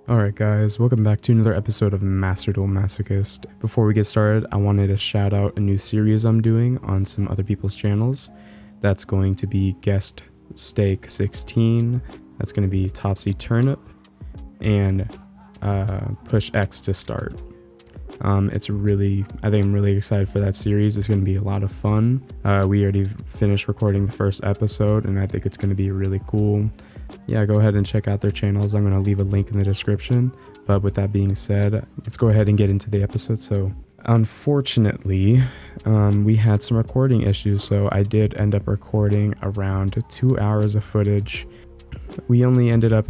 Alright guys, welcome back to another episode of Duel Masochist. Before we get started, I wanted to shout out a new series I'm doing on some other people's channels. That's going to be Guest Steak 16, that's going to be Topsy Turnip, and Push X to start. I think I'm really excited for that series. It's going to be a lot of fun. We already finished recording the first episode, and I think it's going to be really cool. Yeah, go ahead and check out their channels. I'm going to leave a link in the description. But with that being said, let's go ahead and get into the episode. So, unfortunately, we had some recording issues, so I did end up recording around 2 hours of footage. We only ended up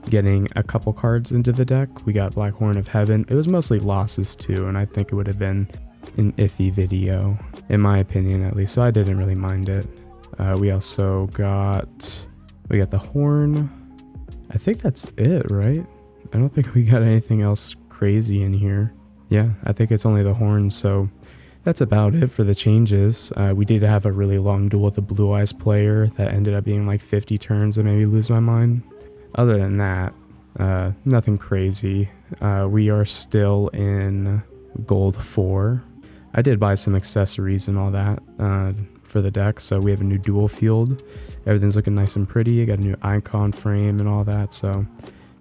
getting a couple cards into the deck. We got Black Horn of Heaven. It was mostly losses too, and I think it would have been an iffy video, in my opinion at least, so I didn't really mind it. We also got the Horn. I think that's it, right? I don't think we got anything else crazy in here. Yeah, I think it's only the Horn, so that's about it for the changes. We did have a really long duel with the Blue Eyes player that ended up being like 50 turns and made me lose my mind. Other than that, nothing crazy. We are still in Gold 4. I did buy some accessories and all that for the deck, so we have a new dual field. Everything's looking nice and pretty. I got a new icon frame and all that, so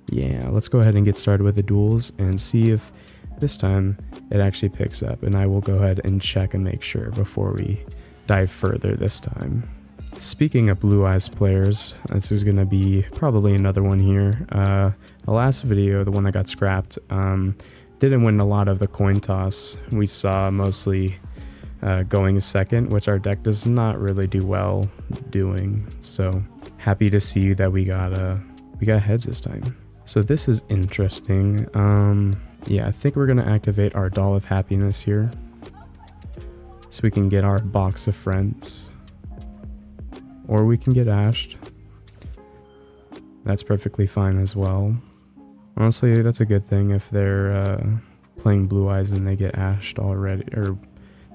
yeah, let's go ahead and get started with the duels and see if this time it actually picks up, and I will go ahead and check and make sure before we dive further this time. Speaking of Blue Eyes players, this is going to be probably another one here. The last video, the one that got scrapped, didn't win a lot of the coin toss. We saw mostly going second, which our deck does not really do well doing. So happy to see that we got heads this time. So this is interesting. Yeah, I think we're going to activate our Doll of Happiness here, so we can get our box of friends. Or we can get ashed. That's perfectly fine as well. Honestly, that's a good thing if they're playing Blue Eyes and they get ashed already, or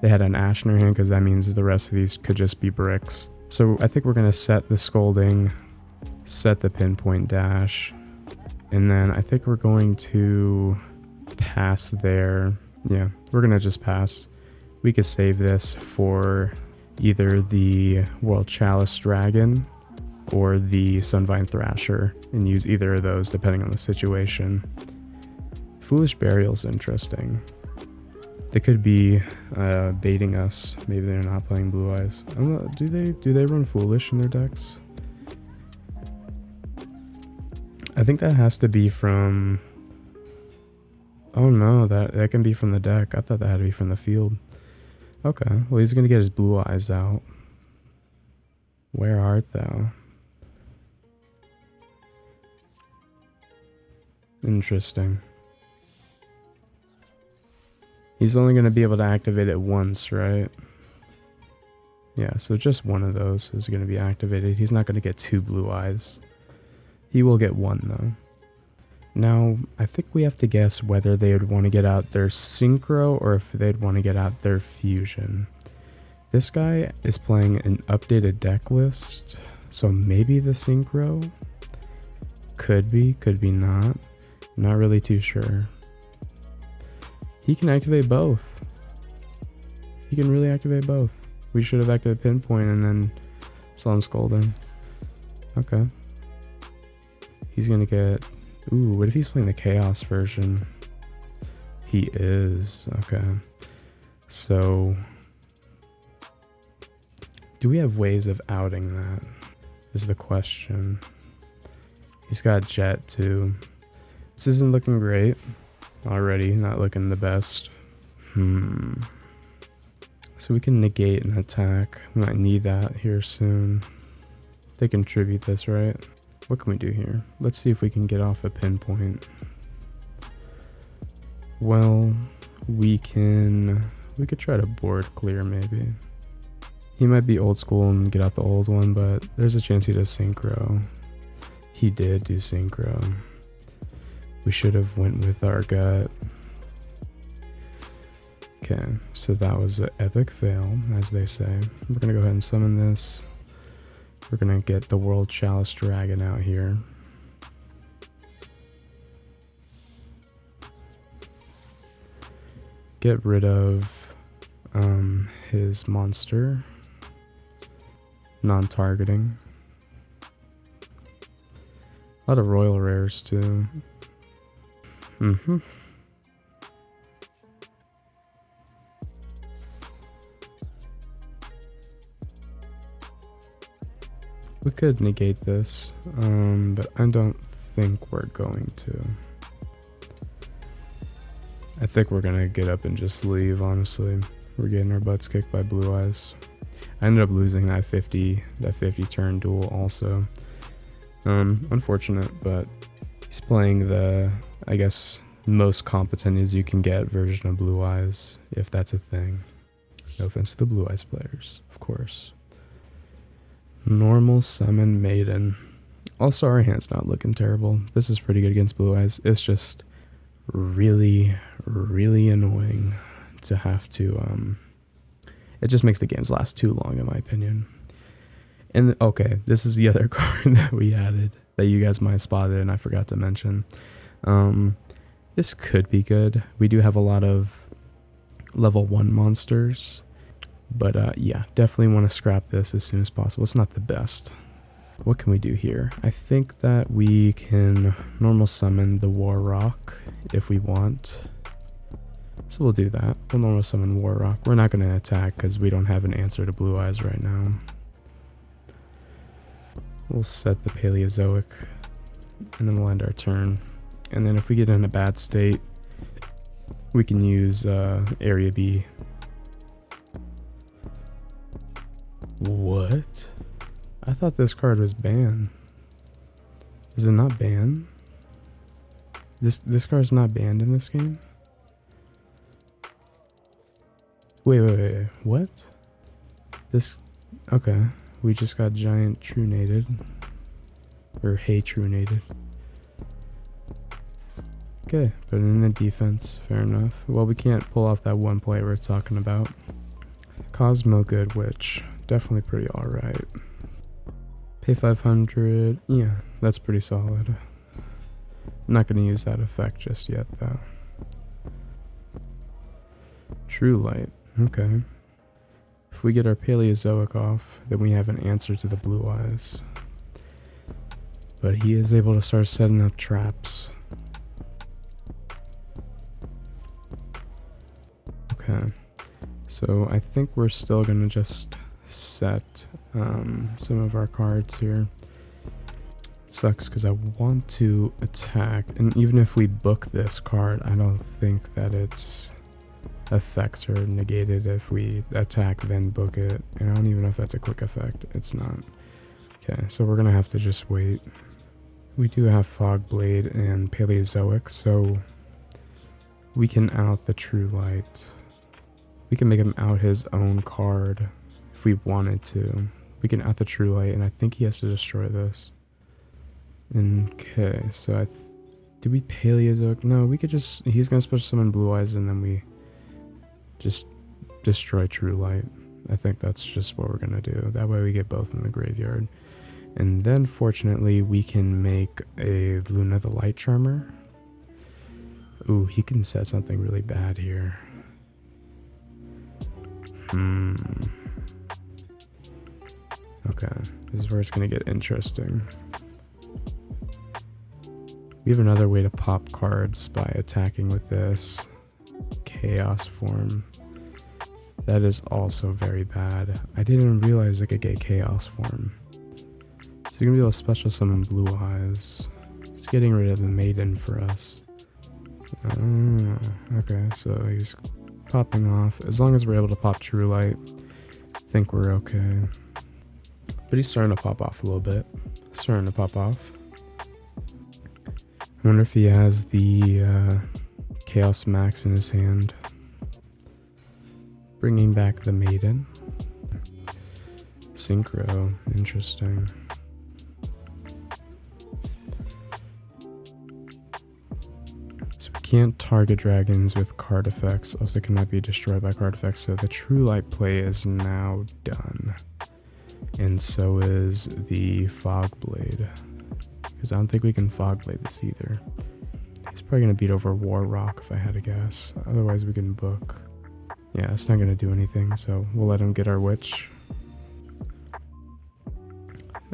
they had an ash in their hand, because that means the rest of these could just be bricks. So I think we're going to set the Scolding, set the Pinpoint Dash, and then I think we're going to pass there. Yeah, we're going to just pass. We could save this for either the World Chalice Dragon or the Sunvine Thrasher, and use either of those depending on the situation. Foolish Burial's interesting. They could be baiting us. Maybe they're not playing Blue Eyes. I don't know, do they run Foolish in their decks? I think that has to be from... Oh no, that can be from the deck. I thought that had to be from the field. Okay, well, he's gonna get his Blue Eyes out. Where art thou? Interesting. He's only gonna be able to activate it once, right? Yeah, so just one of those is gonna be activated. He's not gonna get 2 Blue Eyes. He will get 1 though. Now, I think we have to guess whether they would want to get out their Synchro or if they'd want to get out their Fusion. This guy is playing an updated deck list, so maybe the Synchro? Could be not. Not really too sure. He can activate both. He can really activate both. We should have activated Pinpoint and then saw him Scolding. Okay. He's gonna get... Ooh, what if he's playing the Chaos version? He is. Okay. So, do we have ways of outing that? Is the question. He's got Jet too. This isn't looking great. Already not looking the best. So we can negate an attack. We might need that here soon. They contribute this, right? What can we do here? Let's see if we can get off a Pinpoint. Well, we could try to board clear maybe. He might be old school and get out the old one, but there's a chance he does Synchro. He did do Synchro. We should have went with our gut. Okay, so that was an epic fail, as they say. We're gonna go ahead and summon this. We're gonna get the World Chalice Dragon out here. get rid of his monster. Non-targeting. A lot of royal rares too. We could negate this, but I don't think we're going to. I think we're gonna get up and just leave, honestly. We're getting our butts kicked by Blue Eyes. I ended up losing that 50 turn duel also. Unfortunate, but he's playing the, I guess, most competent as you can get version of Blue Eyes, if that's a thing. No offense to the Blue Eyes players, of course. Normal summon Maiden. Also, our hand's not looking terrible. This is pretty good against Blue Eyes. It's just really, really annoying to have to, it just makes the games last too long, in my opinion. And, okay, this is the other card that we added that you guys might have spotted and I forgot to mention. This could be good. We do have a lot of level 1 monsters. But yeah, definitely want to scrap this as soon as possible. It's not the best. What can we do here? I think that we can normal summon the War Rock if we want. So we'll do that. We'll normal summon War Rock. We're not going to attack because we don't have an answer to Blue Eyes right now. We'll set the Paleozoic and then we'll end our turn. And then if we get in a bad state, we can use Area B. What? I thought this card was banned. Is it not banned? This card's not banned in this game? Wait. What? This... Okay. We just got giant truenated. Or hey truenated. Okay, put it in the defense. Fair enough. Well, we can't pull off that one play we're talking about. Cosmo Good Witch. Definitely pretty alright. Pay 500. Yeah, that's pretty solid. I'm not going to use that effect just yet, though. True Light. Okay. If we get our Paleozoic off, then we have an answer to the Blue Eyes. But he is able to start setting up traps. Okay. So I think we're still going to just set some of our cards here. It sucks because I want to attack, and even if we book this card, I don't think that its effects are negated if we attack then book it, and I don't even know if that's a quick effect. It's not. Okay, so we're gonna have to just wait. We do have Fog Blade and Paleozoic, so we can out the True Light. We can make him out his own card if we wanted to. We can out the True Light, and I think he has to destroy this. Okay, so did we Paleozoic? No, we could just... He's going to special summon Blue Eyes, and then we just destroy True Light. I think that's just what we're going to do. That way we get both in the graveyard. And then, fortunately, we can make a Luna the Light Charmer. Ooh, he can set something really bad here. Okay, this is where it's going to get interesting. We have another way to pop cards by attacking with this Chaos Form. That is also very bad. I didn't even realize I could get Chaos Form. So you're going to be able to special summon Blue Eyes. It's getting rid of the Maiden for us. Okay, so he's popping off. As long as we're able to pop True Light, I think we're okay. But he's starting to pop off a little bit. Starting to pop off. I wonder if he has the Chaos Max in his hand. Bringing back the Maiden. Synchro. Interesting. So we can't target dragons with card effects. Also cannot be destroyed by card effects. So the True Light play is now done. And so is the Fog Blade. Because I don't think we can Fog Blade this either. He's probably gonna beat over War Rock if I had to guess. Otherwise we can book. Yeah, it's not gonna do anything, so we'll let him get our witch.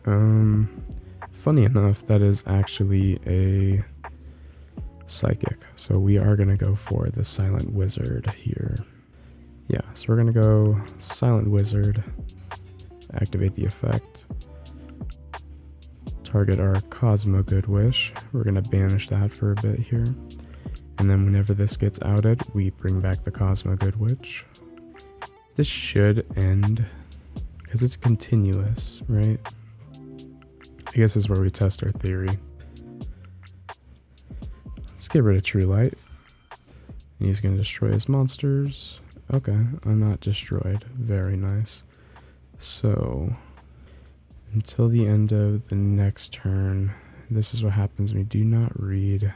Funny enough, that is actually a psychic. So we are gonna go for the Silent Wizard here. Yeah, so we're gonna go Silent Wizard, activate the effect, target our Cosmo Good Wish. We're gonna banish that for a bit here. And then whenever this gets outed, we bring back the Cosmo Good Witch. This should end, because it's continuous, right? I guess this is where we test our theory. Let's get rid of True Light. And he's going to destroy his monsters. Okay, I'm not destroyed. Very nice. So, until the end of the next turn, this is what happens when we do not read.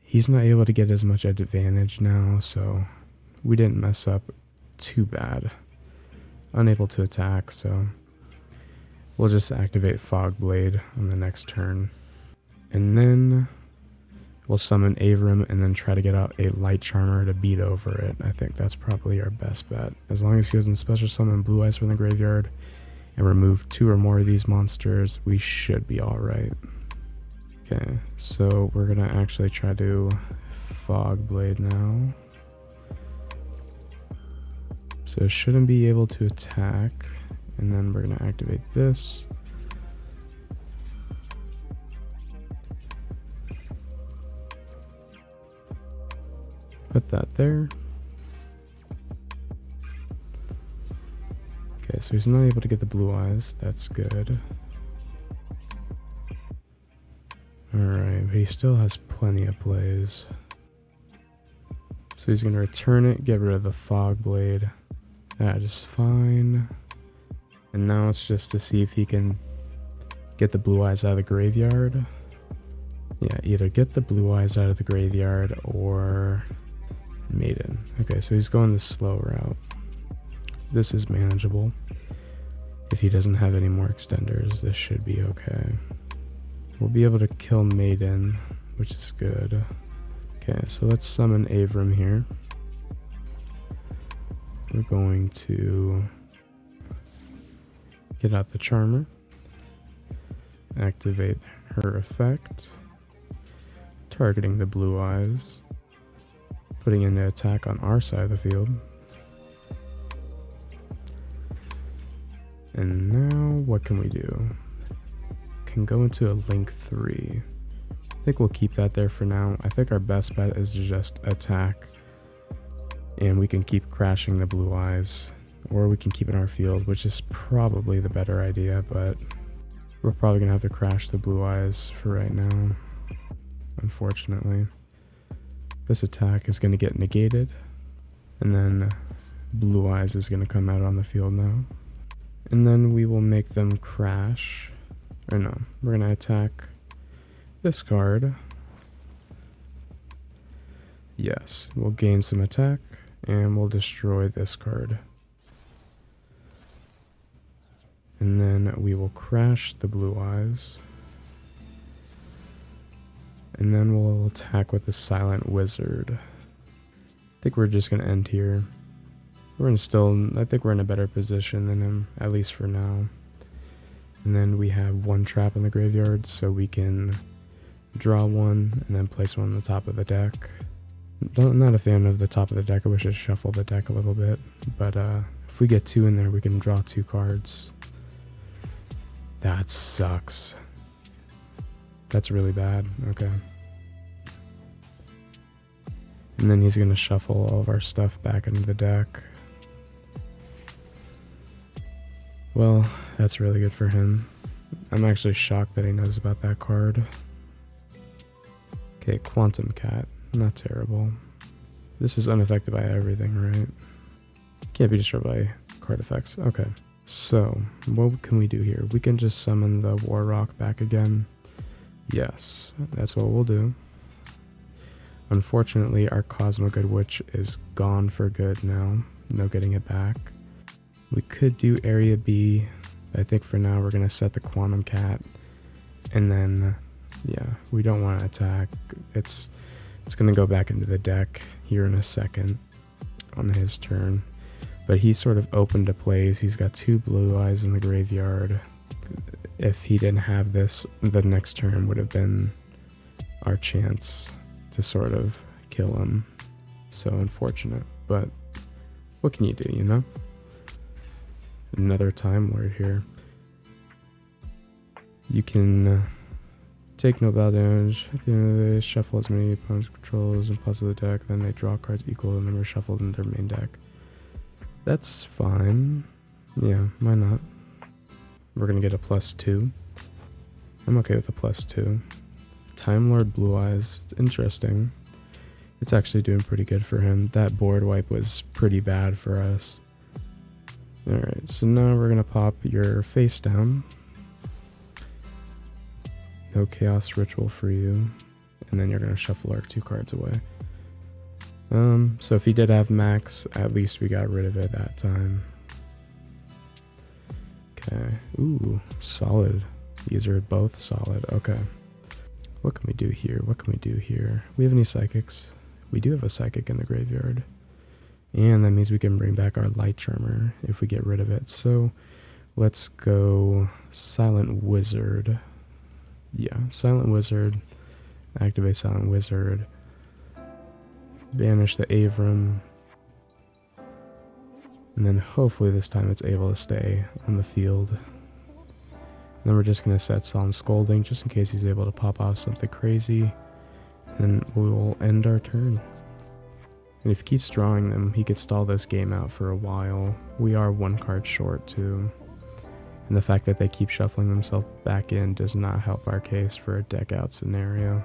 He's not able to get as much advantage now, so we didn't mess up too bad. Unable to attack, so we'll just activate Fog Blade on the next turn. And then we'll summon Avram and then try to get out a Light Charmer to beat over it. I think that's probably our best bet. As long as he doesn't special summon Blue Eyes from the graveyard and remove 2 or more of these monsters, we should be alright. Okay, so we're gonna actually try to Fog Blade now. So it shouldn't be able to attack. And then we're gonna activate this. Put that there. Okay, so he's not able to get the Blue Eyes. That's good. Alright, but he still has plenty of plays. So he's going to return it, get rid of the Fog Blade. That is fine. And now it's just to see if he can get the Blue Eyes out of the graveyard. Yeah, either get the Blue Eyes out of the graveyard or Maiden. Okay, so he's going the slow route. This is manageable. If he doesn't have any more extenders, this should be okay. We'll be able to kill Maiden, which is good. Okay, so let's summon Avram here. We're going to get out the Charmer. Activate her effect. Targeting the Blue Eyes. Putting in the attack on our side of the field. And now, what can we do? Can go into a Link 3. I think we'll keep that there for now. I think our best bet is to just attack. And we can keep crashing the Blue Eyes. Or we can keep it in our field, which is probably the better idea, but we're probably going to have to crash the Blue Eyes for right now. Unfortunately. This attack is going to get negated. And then Blue Eyes is going to come out on the field now. And then we will make them crash. Or no, we're going to attack this card. Yes, we'll gain some attack, and we'll destroy this card. And then we will crash the Blue Eyes. And then we'll attack with the Silent Wizard. I think we're just going to end here. I think we're in a better position than him, at least for now. And then we have one trap in the graveyard, so we can draw one and then place one on the top of the deck. Not a fan of the top of the deck. I wish I'd shuffle the deck a little bit. But if we get 2 in there, we can draw 2 cards. That sucks. That's really bad. Okay. And then he's going to shuffle all of our stuff back into the deck. Well, that's really good for him. I'm actually shocked that he knows about that card. Okay, Quantum Cat. Not terrible. This is unaffected by everything, right? Can't be destroyed by card effects. Okay. So, what can we do here? We can just summon the War Rock back again. Yes, that's what we'll do. Unfortunately, our Cosmo Good Witch is gone for good now. No getting it back. We could do Area B. I think for now we're going to set the Quantum Cat. And then, yeah, we don't want to attack. It's It's going to go back into the deck here in a second on his turn. But he sort of opened a plays. He's got 2 blue eyes in the graveyard. If he didn't have this, the next turn would have been our chance to sort of kill him. So unfortunate, but what can you do, you know? Another Time Lord here. You can take no battle damage. At the end of the day, shuffle as many opponents controls and plus of the deck, then they draw cards equal to the number shuffled in their main deck. That's fine. Yeah, why not? We're gonna get a +2. I'm okay with a +2. Time Lord Blue Eyes. It's interesting. It's actually doing pretty good for him. That board wipe was pretty bad for us. Alright, so now we're gonna pop your face down. No Chaos Ritual for you. And then you're gonna shuffle our 2 cards away. So if he did have max, at least we got rid of it that time. Okay. Ooh, solid. These are both solid. Okay. What can we do here? What can we do here? We have any psychics? We do have a psychic in the graveyard. And that means we can bring back our light charmer if we get rid of it. So let's go Silent Wizard. Yeah, Silent Wizard. Activate Silent Wizard. Banish the Avram. And then hopefully this time it's able to stay on the field. And then we're just going to set Solemn Scolding just in case he's able to pop off something crazy. And we will end our turn. And if he keeps drawing them, he could stall this game out for a while. We are 1 card short too. And the fact that they keep shuffling themselves back in does not help our case for a deck out scenario.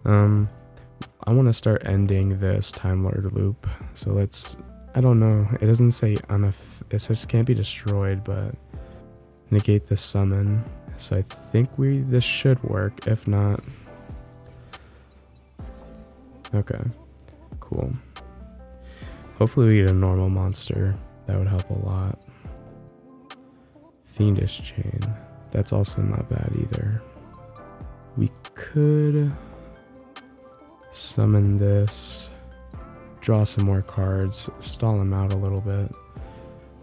I want to start ending this Time Lord loop. So let's, I don't know, it doesn't say it says can't be destroyed, but negate the summon. So I think this should work. If not, okay, cool. Hopefully we get a normal monster. That would help a lot. Fiendish Chain. That's also not bad either. We could summon this, draw some more cards, stall him out a little bit.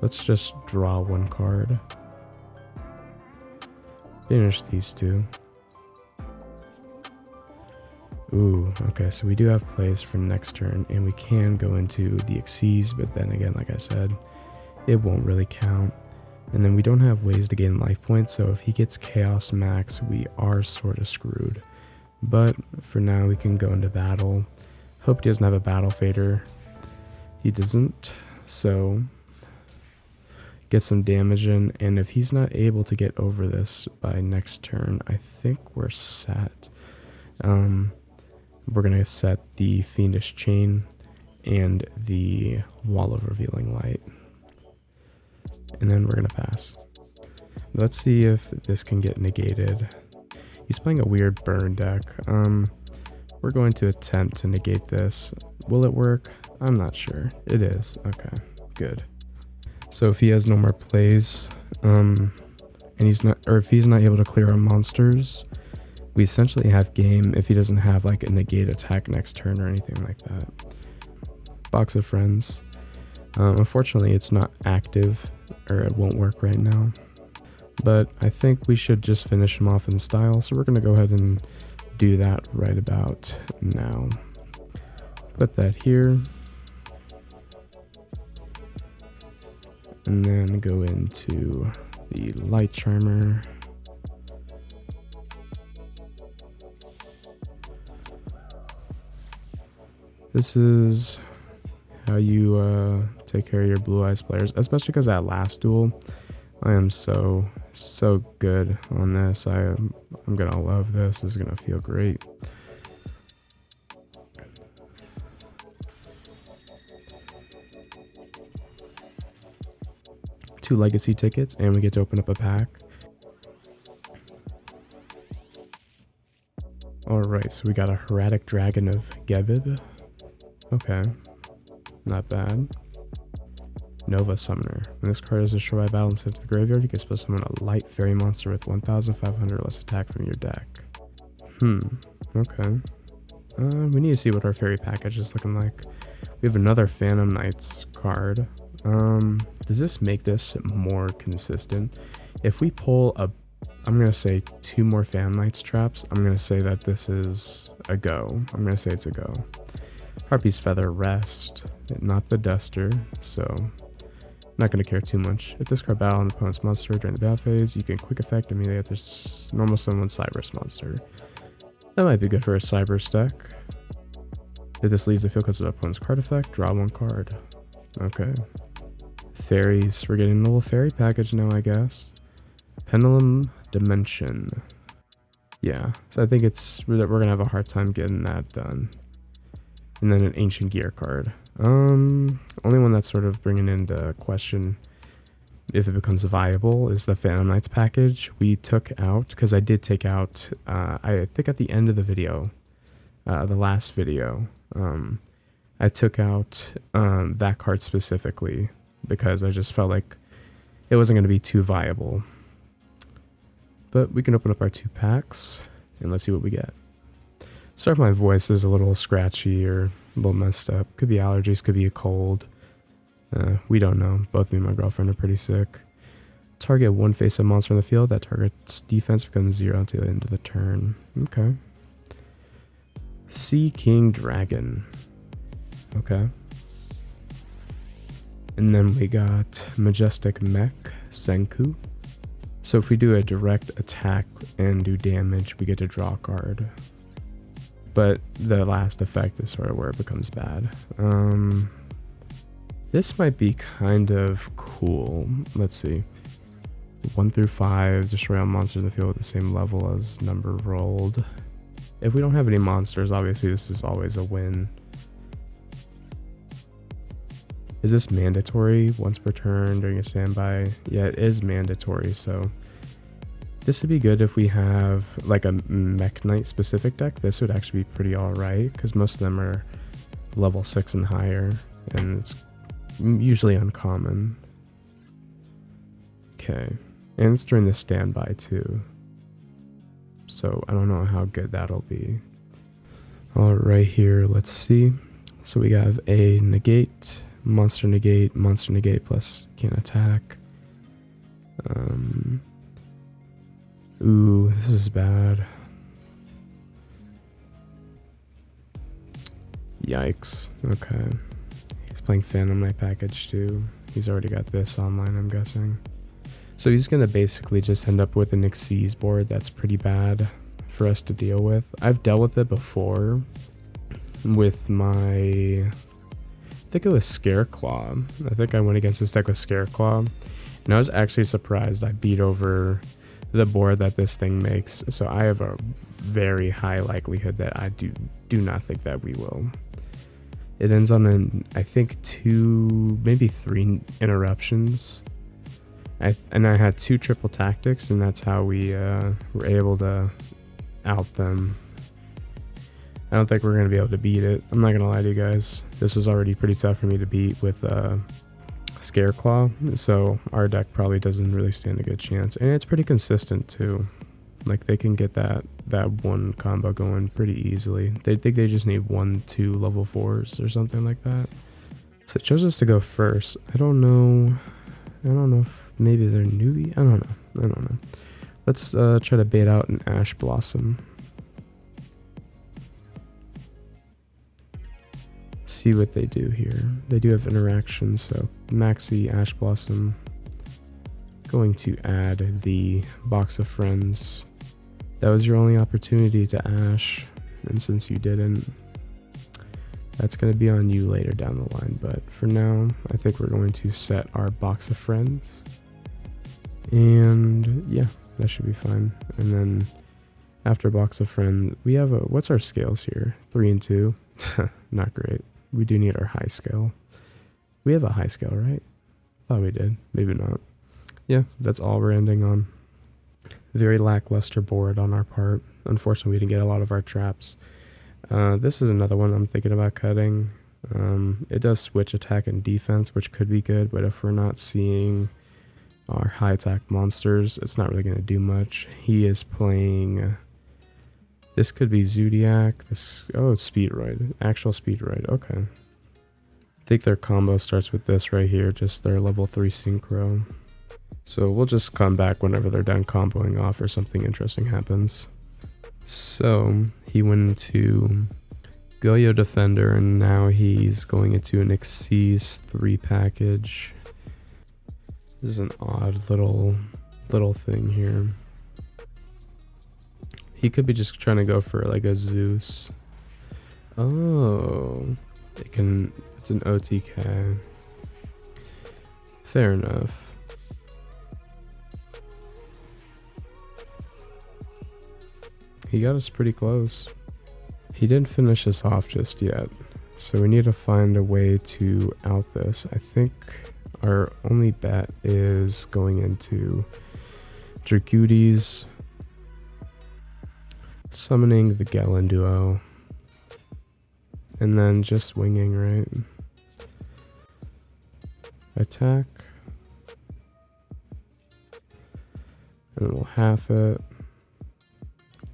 Let's just draw 1 card. Finish these 2. Ooh, okay, so we do have plays for next turn, and we can go into the Xyz, but then again, like I said, it won't really count. And then we don't have ways to gain life points, so if he gets Chaos Max, we are sort of screwed. But for now, we can go into battle. Hope he doesn't have a Battle Fader. He doesn't, so get some damage in. And if he's not able to get over this by next turn, I think we're set. We're going to set the Fiendish Chain and the Wall of Revealing Light. And then we're going to pass. Let's see if this can get negated. He's playing a weird burn deck. We're going to attempt to negate this. Will it work? I'm not sure. It is. Okay, good. So if he has no more plays, and if he's not able to clear our monsters, we essentially have game if he doesn't have like a negate attack next turn or anything like that. Box of Friends. Unfortunately, it's not active, or it won't work right now. But I think we should just finish him off in style, so we're going to go ahead and do that right about now. Put that here. And then go into the Light Charmer. This is how you take care of your Blue Eyes players, especially because that last duel, I am so good on this. I'm gonna love this. This is gonna feel great. Two legacy tickets, and we get to open up a pack. Alright, so we got a Heretic Dragon of Gevib. Okay, not bad. Nova Summoner. When this card is destroyed by battle and sent to the graveyard, you can special summon a light fairy monster with 1,500 less attack from your deck. Okay. We need to see what our fairy package is looking like. We have another Phantom Knights card. Does this make this more consistent? If we pull a, I'm going to say 2 more Phantom Knights traps, I'm going to say that this is a go. I'm going to say it's a go. Harpy's Feather Rest, not the Duster, so not going to care too much. If this card battle an opponent's monster during the battle phase, you can quick effect immediately after normal summon Cyberse monster. That might be good for a Cyberse deck. If this leaves the field because of the opponent's card effect, draw 1 card. Okay. Fairies. We're getting a little fairy package now, I guess. Pendulum Dimension. Yeah, so I think we're going to have a hard time getting that done. And then an Ancient Gear card. Only one that's sort of bringing into question if it becomes viable is the Phantom Knights package. We took out, because I did take out, I think at the end of the video, the last video, I took out that card specifically because I just felt like it wasn't going to be too viable. But we can open up our 2 packs and let's see what we get. Sorry if my voice is a little scratchy or a little messed up. Could be allergies, could be a cold. We don't know. Both me and my girlfriend are pretty sick. Target 1 face-up monster on the field. That target's defense becomes 0 until the end of the turn. Okay. Sea King Dragon. Okay. And then we got Majestic Mech Senku. So if we do a direct attack and do damage, we get to draw a card. But the last effect is sort of where it becomes bad. This might be kind of cool. Let's see. 1 through 5, destroy all monsters in the field with the same level as number rolled. If we don't have any monsters, obviously this is always a win. Is this mandatory once per turn during a standby? Yeah, it is mandatory, so this would be good if we have like a Mech Knight specific deck. This would actually be pretty alright, because most of them are level 6 and higher, and it's usually uncommon. Okay, and it's during the standby too, so I don't know how good that'll be. Alright, here, let's see. So we have a negate, monster negate plus can't attack. Ooh, this is bad. Yikes. Okay. He's playing Phantom Knight package too. He's already got this online, I'm guessing. So he's going to basically just end up with an Xyz board that's pretty bad for us to deal with. I've dealt with it before with my... I think it was Scareclaw. I think I went against this deck with Scareclaw. And I was actually surprised I beat over the board that this thing makes. So I have a very high likelihood that I do not think that we will. It ends on an, I think 2, maybe 3 interruptions. And I had 2 triple tactics, and that's how we were able to out them. I don't think we're going to be able to beat it. I'm not going to lie to you guys. This was already pretty tough for me to beat with Scareclaw, so our deck probably doesn't really stand a good chance. And it's pretty consistent too. Like, they can get that one combo going pretty easily. They think they just need 1-2 level 4s or something like that. So it chose us to go first. I don't know if maybe they're newbie. I don't know. Let's try to bait out an Ash Blossom. See what they do here. They do have interactions, so Maxi, Ash Blossom. Going to add the Box of Friends. That was your only opportunity to Ash, and since you didn't, that's going to be on you later down the line. But for now, I think we're going to set our Box of Friends. And yeah, that should be fine. And then after Box of Friends, we have what's our scales here? 3 and 2. Not great. We do need our high scale. We have a high scale, right? Thought we did. Maybe not. Yeah, that's all we're ending on. Very lackluster board on our part. Unfortunately, we didn't get a lot of our traps. This is another one I'm thinking about cutting. It does switch attack and defense, which could be good, but if we're not seeing our high attack monsters, it's not really going to do much. He is playing This could be Zodiac. This, oh, it's Speedroid. Actual Speedroid. Okay. I think their combo starts with this right here, just their level 3 synchro. So we'll just come back whenever they're done comboing off or something interesting happens. So he went into Goyo Defender and now he's going into an Xyz 3 package. This is an odd little thing here. He could be just trying to go for like a Zeus. Oh, it's an OTK. Fair enough. He got us pretty close. He didn't finish us off just yet, so we need to find a way to out this. I think our only bet is going into Dragoutes, summoning the Galen duo, and then just winging, right? Attack. And we'll half it.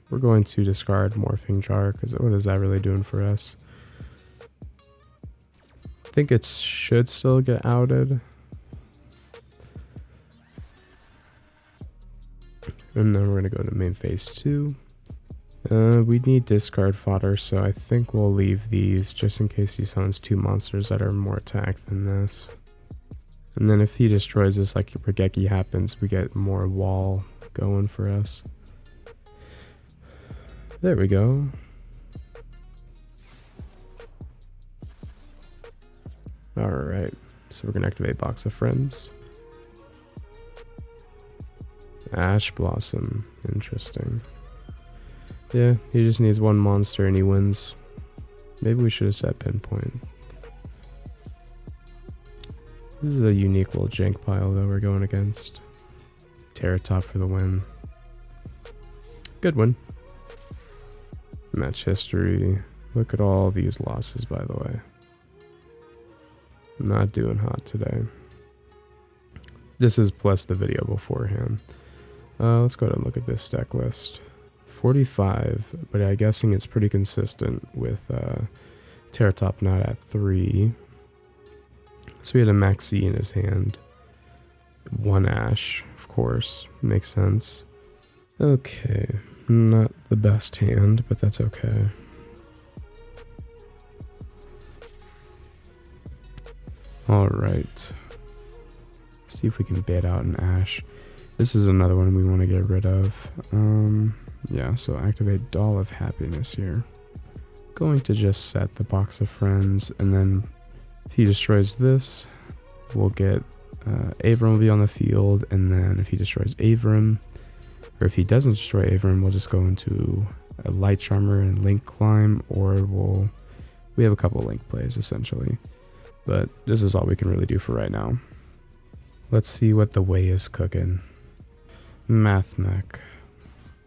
We're going to discard Morphing Jar, because what is that really doing for us? I think it should still get outed. And then we're going to go to main phase 2. We need discard fodder, so I think we'll leave these just in case he summons 2 monsters that are more attack than this. And then if he destroys this like Regeki happens, we get more wall going for us. There we go. Alright, so we're going to activate Box of Friends. Ash Blossom, interesting. Yeah, he just needs 1 monster and he wins. Maybe we should have set Pinpoint. This is a unique little jank pile that we're going against. Terratop for the win. Good win. Match history. Look at all these losses, by the way. Not doing hot today. This is plus the video beforehand. Let's go ahead and look at this stack list. 45, but I'm guessing it's pretty consistent with Terratop not at 3. So he had a Maxi in his hand. 1 Ash, of course. Makes sense. Okay. Not the best hand, but that's okay. Alright. See if we can bait out an Ash. This is another one we want to get rid of. Yeah, so activate Doll of Happiness here. Going to just set the Box of Friends, and then if he destroys this, we'll get Avram will be on the field, and then if he destroys Avram, or if he doesn't destroy Avram, we'll just go into a Light Charmer and Link Climb, or we have a couple Link plays essentially. But this is all we can really do for right now. Let's see what the way is cooking. Math Mech.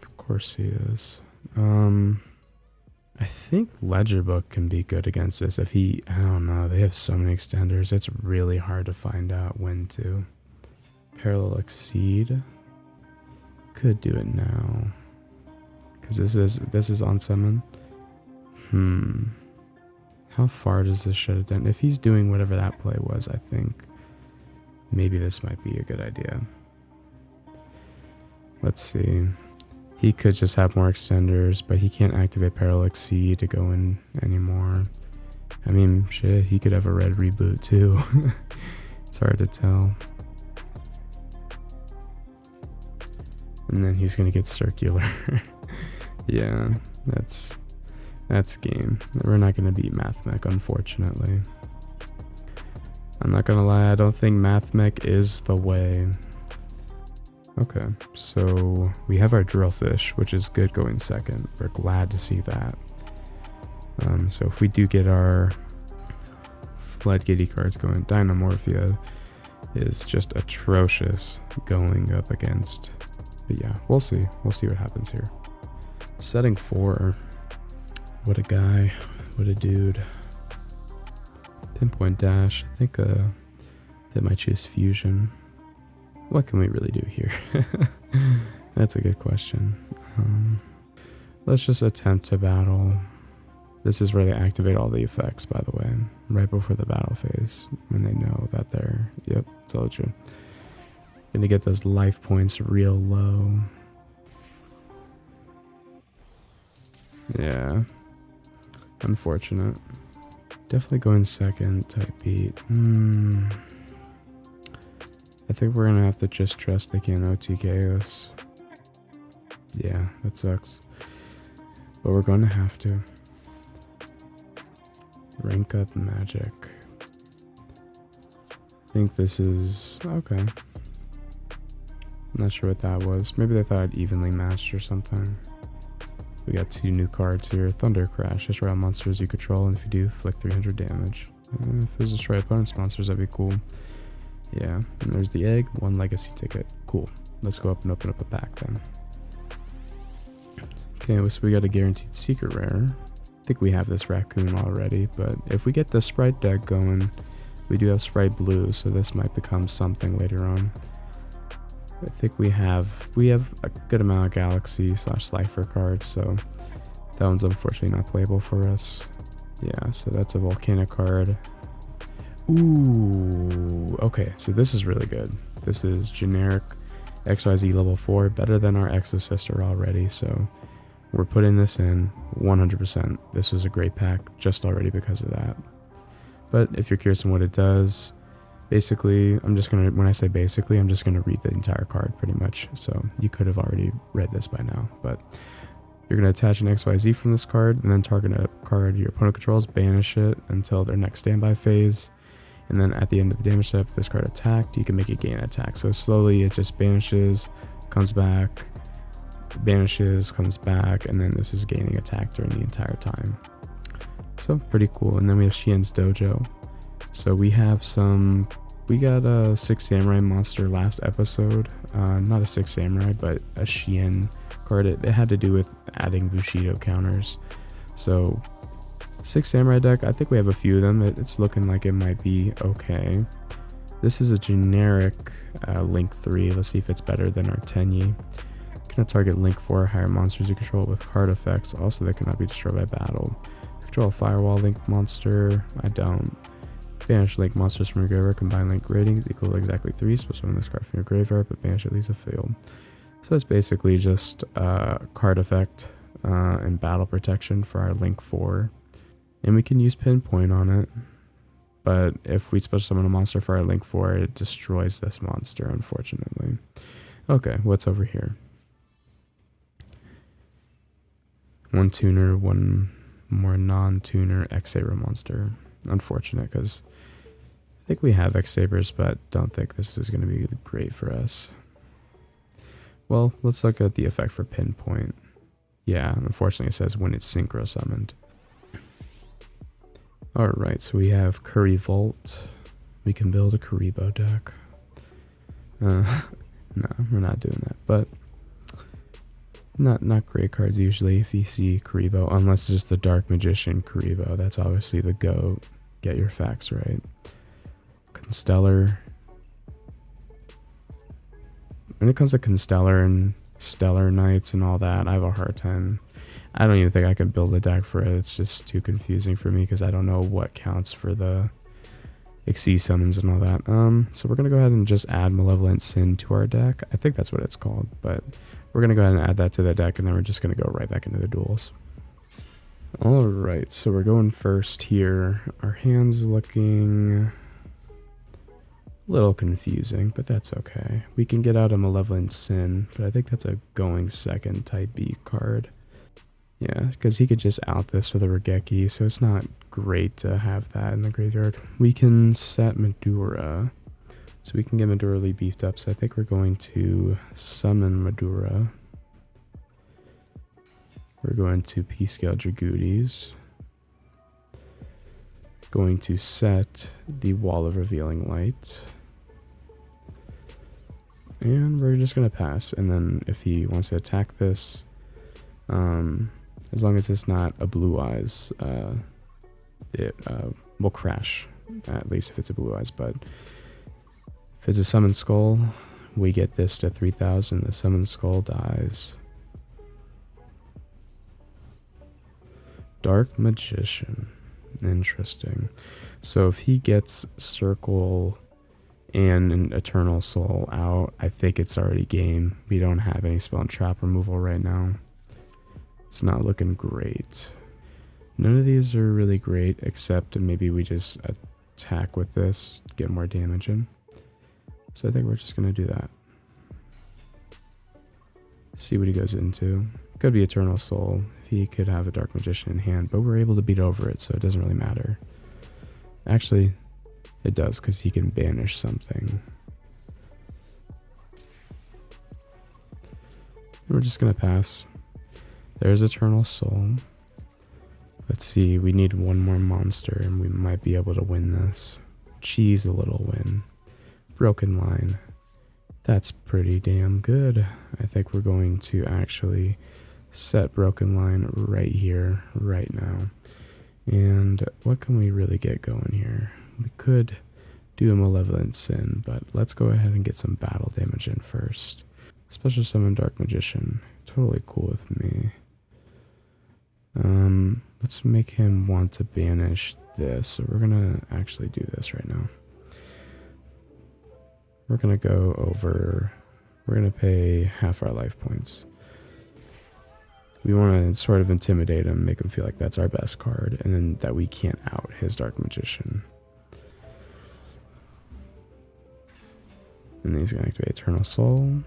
Of course he is. I think Ledger Book can be good against this. If he, I don't know, they have so many extenders, it's really hard to find out when to. Parallel Exceed. Could do it now. Because this is on summon. How far does this shut it down? If he's doing whatever that play was, I think maybe this might be a good idea. Let's see. He could just have more extenders, but he can't activate Parallax C to go in anymore. I mean, shit, he could have a red reboot too. It's hard to tell. And then he's gonna get circular. Yeah, that's game. We're not gonna beat Math Mech, unfortunately. I'm not gonna lie, I don't think Math Mech is the way. Okay, so we have our Drillfish, which is good going second. We're glad to see that. So if we do get our Floodgate cards going, Dynamorphia is just atrocious going up against. But yeah, we'll see. We'll see what happens here. Setting 4. What a guy. What a dude. Pinpoint Dash. I think they might choose Fusion. What can we really do here? That's a good question. Let's just attempt to battle. This is where they activate all the effects, by the way, right before the battle phase, when they know that they're, yep, told you. Gonna get those life points real low. Yeah. Unfortunate. Definitely going second type beat. I think we're gonna have to just trust they can't OTK us. Yeah, that sucks. But we're gonna have to. Rank up magic. I think this is okay. I'm not sure what that was. Maybe they thought I'd evenly matched or something. We got 2 new cards here. Thunder Crash. Destroy all monsters you control, and if you do, inflict 300 damage. If it was destroy opponent's monsters, that'd be cool. Yeah, and there's the egg. 1 legacy ticket. Cool. Let's go up and open up a pack then. Okay, so we got a guaranteed secret rare. I think we have this raccoon already, but if we get the Sprite deck going, we do have Sprite Blue, so this might become something later on. I think we have a good amount of Galaxy / Slifer cards, so that one's unfortunately not playable for us. Yeah, so that's a Volcanic card. Ooh, okay, so this is really good. This is generic XYZ level 4, better than our Exosister already, so we're putting this in 100%. This was a great pack just already because of that. But if you're curious on what it does, basically, when I say basically, I'm just gonna read the entire card pretty much. So you could have already read this by now, but you're gonna attach an XYZ from this card and then target a card your opponent controls, banish it until their next standby phase. And then at the end of the damage step, if this card attacked, you can make it gain attack. So slowly it just banishes, comes back, banishes, comes back, and then this is gaining attack during the entire time. So pretty cool. And then we have Xian's Dojo. So we got a 6 Samurai monster last episode. Not a 6 Samurai, but a Xian card. It had to do with adding Bushido counters. So 6 Samurai deck, I think we have a few of them. It's looking like it might be okay. This is a generic Link 3. Let's see if it's better than our Tenyi. Gonna target Link 4 higher monsters you control with card effects. Also, they cannot be destroyed by battle. Control a Firewall Link monster. I don't. Banish Link monsters from your graveyard. Combine Link ratings equal exactly 3. Supposed to summon this card from your graveyard, but banish at least a field. So it's basically just card effect and battle protection for our Link 4. And we can use Pinpoint on it. But if we special summon a monster for our Link 4, it destroys this monster, unfortunately. Okay, what's over here? 1 tuner, 1 more non-tuner X-Saber monster. Unfortunate, because I think we have X-Sabers, but don't think this is going to be great for us. Well, let's look at the effect for Pinpoint. Yeah, unfortunately it says when it's synchro summoned. Alright, so we have Curry Vault. We can build a Karibo deck. No, we're not doing that, but not great cards usually if you see Karibo, unless it's just the Dark Magician Karibo. That's obviously the GOAT. Get your facts right. Constellar. When it comes to Constellar and Stellar Knights and all that, I have a hard time. I don't even think I could build a deck for it. It's just too confusing for me because I don't know what counts for the Xyz summons and all that. So we're going to go ahead and just add Malevolent Sin to our deck. I think that's what it's called, but we're going to go ahead and add that to the deck, and then we're just going to go right back into the duels. Alright, so we're going first here. Our hand's looking a little confusing, but that's okay. We can get out a Malevolent Sin, but I think that's a going second type B card. Yeah, because he could just out this with a Regeki, so it's not great to have that in the graveyard. We can set Madura, so we can get Madura beefed up, so I think we're going to summon Madura. We're going to P-Scale Dragooties. Going to set the Wall of Revealing Light. And we're just going to pass, and then if he wants to attack this, as long as it's not a Blue Eyes, it will crash, at least if it's a Blue Eyes. But if it's a Summon Skull, we get this to 3,000. The Summon Skull dies. Dark Magician. Interesting. So if he gets Circle and an Eternal Soul out, I think it's already game. We don't have any spell and trap removal right now. It's not looking great. None of these are really great, except maybe we just attack with this, get more damage in. So I think we're just going to do that. See what he goes into. Could be Eternal Soul. He could have a Dark Magician in hand, but we're able to beat over it, so it doesn't really matter. Actually, it does, because he can banish something. We're just going to pass. There's Eternal Soul. Let's see, we need one more monster, and we might be able to win this. Cheese a little win. Broken Line. That's pretty damn good. I think we're going to actually set Broken Line right here, right now. And what can we really get going here? We could do a Malevolent Sin, but let's go ahead and get some battle damage in first. Special Summon Dark Magician. Totally cool with me. Let's make him want to banish this. So we're gonna actually do this right now. We're gonna go over, we're gonna pay half our life points. We want to sort of intimidate him, make him feel like that's our best card, and then that we can't out his Dark Magician. And then he's gonna activate Eternal Soul.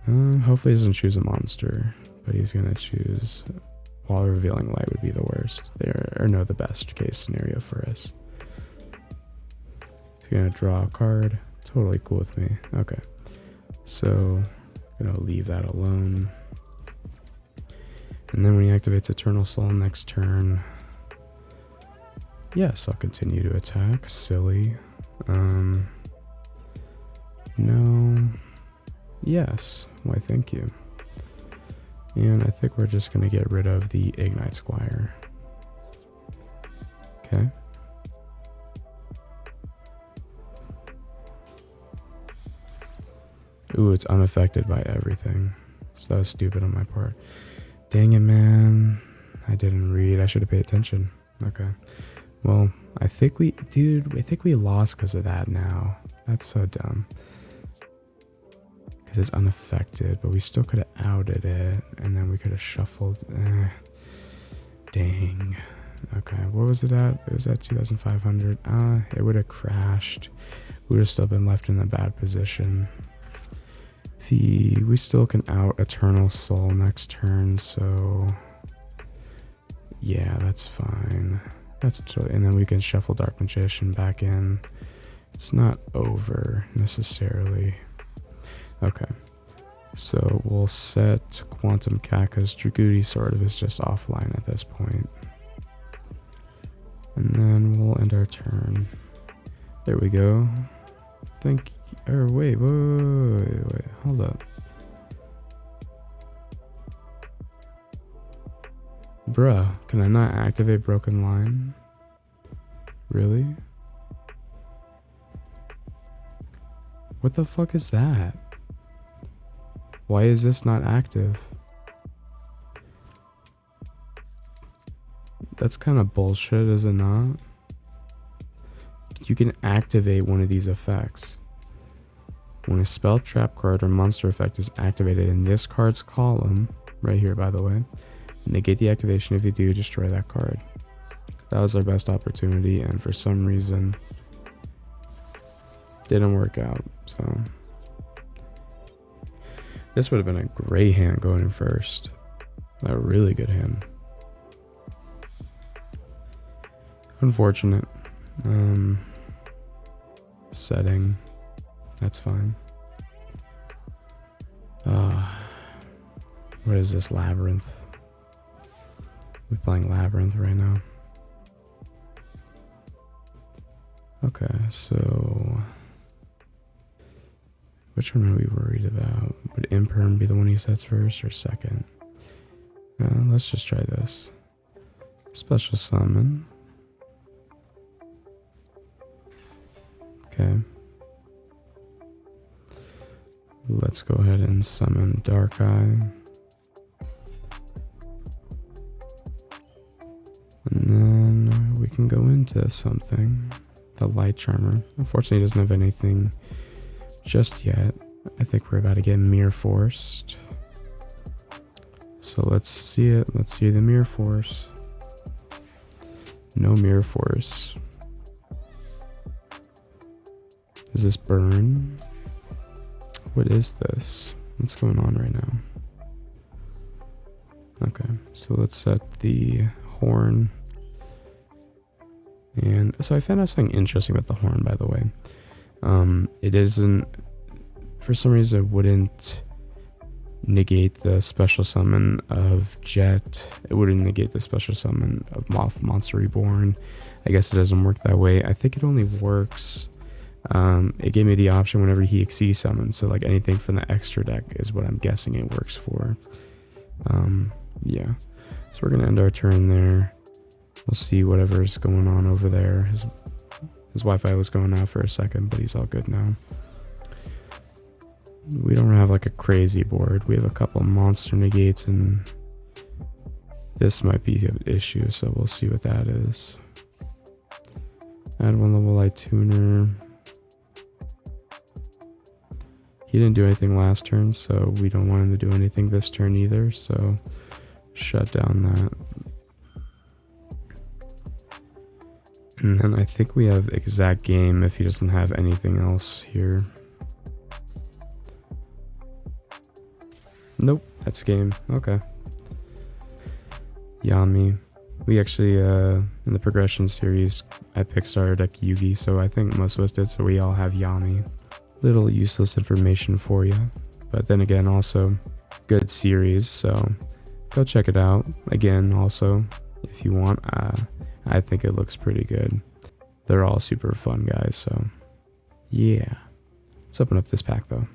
Hopefully he doesn't choose a monster, but he's gonna choose, while Revealing Light would be the worst. The best case scenario for us. He's gonna draw a card. Totally cool with me. Okay. So, gonna leave that alone. And then when he activates Eternal Soul next turn, yes, I'll continue to attack. Silly. No. Yes. Why, thank you. And I think we're just going to get rid of the Ignite Squire. Okay. Ooh, it's unaffected by everything. So that was stupid on my part. Dang it, man. I didn't read. I should have paid attention. Okay. Well, I think we lost because of that now. That's so dumb. Because it's unaffected, but we still could have outed it, and then we could have shuffled. Dang. Okay, what was it at? It was at 2,500. It would have crashed. We would have still been left in a bad position. We still can out Eternal Soul next turn, so yeah, that's fine. And then we can shuffle Dark Magician back in. It's not over necessarily. Okay, so we'll set Quantum Cat because Dragudi sort of is just offline at this point. And then we'll end our turn. There we go. Wait, hold up. Bruh, can I not activate Broken Line? Really? What the fuck is that? Why is this not active? That's kind of bullshit, is it not? You can activate one of these effects. When a spell, trap card, or monster effect is activated in this card's column, right here by the way, negate the activation. If you do, destroy that card. That was our best opportunity, and for some reason, didn't work out, so. This would have been a great hand going in first. A really good hand. Unfortunate. Setting. That's fine. What is this, Labyrinth? We're playing Labyrinth right now. Okay, so which one are we worried about? Would Imperm be the one he sets first or second? Let's just try this. Special Summon. Okay. Let's go ahead and summon Dark Eye. And then we can go into something. The Light Charmer. Unfortunately, it doesn't have anything just yet. I think we're about to get Mirror Forced. So let's see it. Let's see the Mirror Force. No Mirror Force. Is this burn? What is this? What's going on right now? Okay, so let's set the horn. And so I found out something interesting about the horn, by the way. It isn't, for some reason, it wouldn't negate the special summon of Jet. It wouldn't negate the special summon of Monster Reborn. I guess it doesn't work that way. I think it only works. It gave me the option whenever he exceeds summons. So like anything from the extra deck is what I'm guessing it works for. Yeah. So we're gonna end our turn there. We'll see whatever's going on over there. His Wi-Fi was going out for a second, but he's all good now. We don't have like a crazy board. We have a couple monster negates, and this might be an issue, so we'll see what that is. Add 1 level light tuner. He didn't do anything last turn, so we don't want him to do anything this turn either, so shut down that. And then I think we have exact game if he doesn't have anything else here. Nope, that's game. Okay. Yami. We actually, in the progression series, I picked starter deck Yugi, so I think most of us did, so we all have Yami. Little useless information for you, but then again, also good series, so go check it out. Again, also, if you want, I think it looks pretty good. They're all super fun guys, so yeah. Let's open up this pack though.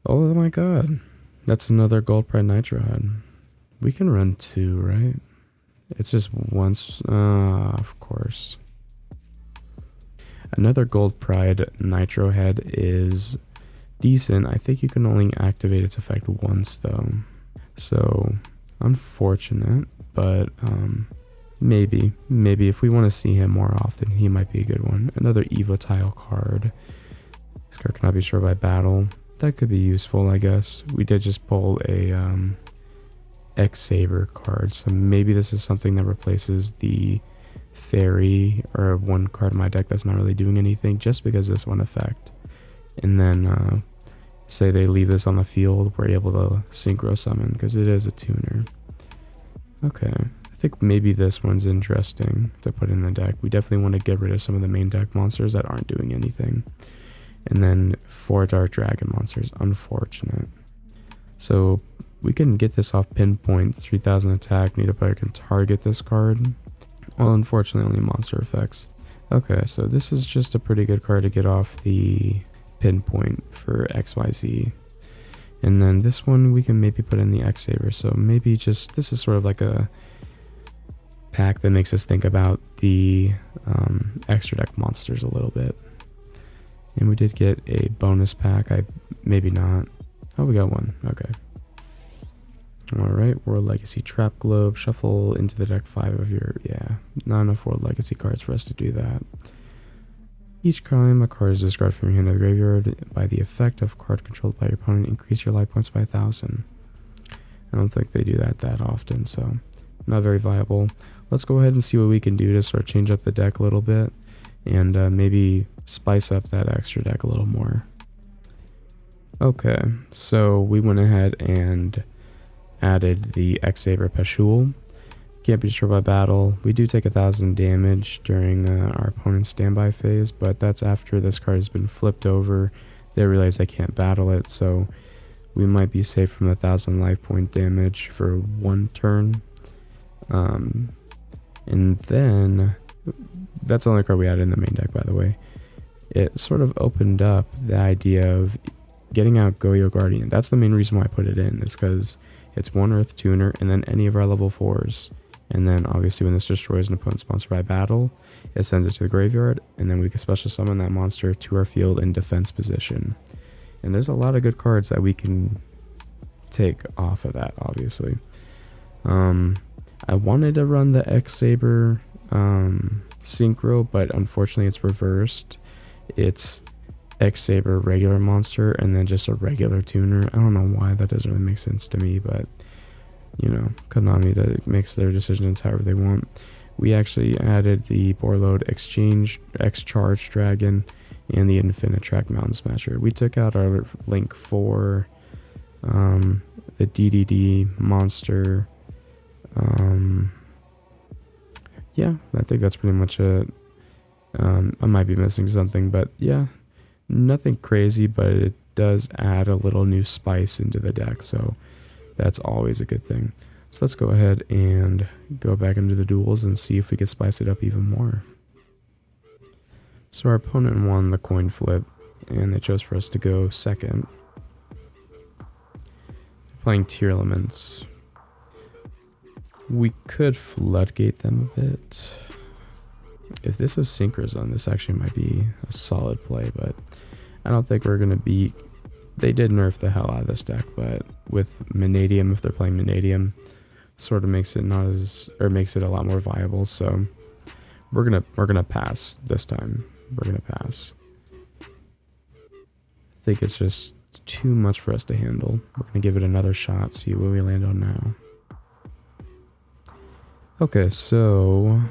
Oh my god, that's another Gold Pride Nitro head. We can run 2, right? It's just once, of course. Another Gold Pride Nitro head is decent. I think you can only activate its effect once though. So, unfortunate, but maybe if we want to see him more often, he might be a good one. Another Evotile card. This card cannot be destroyed by battle. That could be useful, I guess. We did just pull a X-Saber card, so maybe this is something that replaces the Fairy, or one card in my deck that's not really doing anything, just because of this one effect. And then say they leave this on the field, we're able to synchro summon because it is a tuner. Okay, I think maybe this one's interesting to put in the deck. We definitely want to get rid of some of the main deck monsters that aren't doing anything. And then 4 Dark Dragon monsters, unfortunate. So we can get this off Pinpoint, 3000 attack, neither player can target this card. Well, unfortunately only monster effects. Okay, so this is just a pretty good card to get off the Pinpoint for XYZ. And then this one we can maybe put in the X-Saber, so maybe just, this is sort of like a pack that makes us think about the extra deck monsters a little bit. And we did get a bonus pack, maybe not. Oh, we got one, okay. Alright, World Legacy Trap Globe, shuffle into the deck 5 of your, yeah, not enough World Legacy cards for us to do that. Each time a card is discarded from your hand to the graveyard by the effect of a card controlled by your opponent, increase your life points by 1,000. I don't think they do that often, so not very viable. Let's go ahead and see what we can do to sort of change up the deck a little bit, and maybe spice up that extra deck a little more. Okay, so we went ahead and added the X-Saber Pashul. Can't be destroyed by battle. We do take 1,000 damage during our opponent's standby phase, but that's after this card has been flipped over. They realize they can't battle it, so we might be safe from 1,000 life point damage for 1 turn. And then, that's the only card we added in the main deck, by the way. It sort of opened up the idea of getting out Goyo Guardian. That's the main reason why I put it in, is because it's 1 Earth Tuner, and then any of our level 4s. And then obviously when this destroys an opponent's monster by battle, it sends it to the graveyard, and then we can special summon that monster to our field in defense position. And there's a lot of good cards that we can take off of that, obviously. I wanted to run the X-Saber synchro, but unfortunately it's reversed. It's X-Saber regular monster and then just a regular tuner. I don't know why, that doesn't really make sense to me, but you know, Konami makes their decisions however they want. We actually added the Borload Exchange X-Charge Dragon and the Infinite Track Mountain Smasher. We took out our Link 4, the DDD monster. Yeah, I think that's pretty much it. I might be missing something, but yeah, nothing crazy, but it does add a little new spice into the deck, so that's always a good thing. So let's go ahead and go back into the duels and see if we can spice it up even more. So our opponent won the coin flip, and they chose for us to go second. Playing Tier Elements. We could floodgate them a bit. If this was Synchro, this actually might be a solid play, but I don't think we're going to be... They did nerf the hell out of this deck, but with Vanadium, if they're playing Vanadium, sort of makes it not as... or makes it a lot more viable, so we're gonna pass this time. We're gonna pass. I think it's just too much for us to handle. We're gonna give it another shot, see what we land on now. Okay, so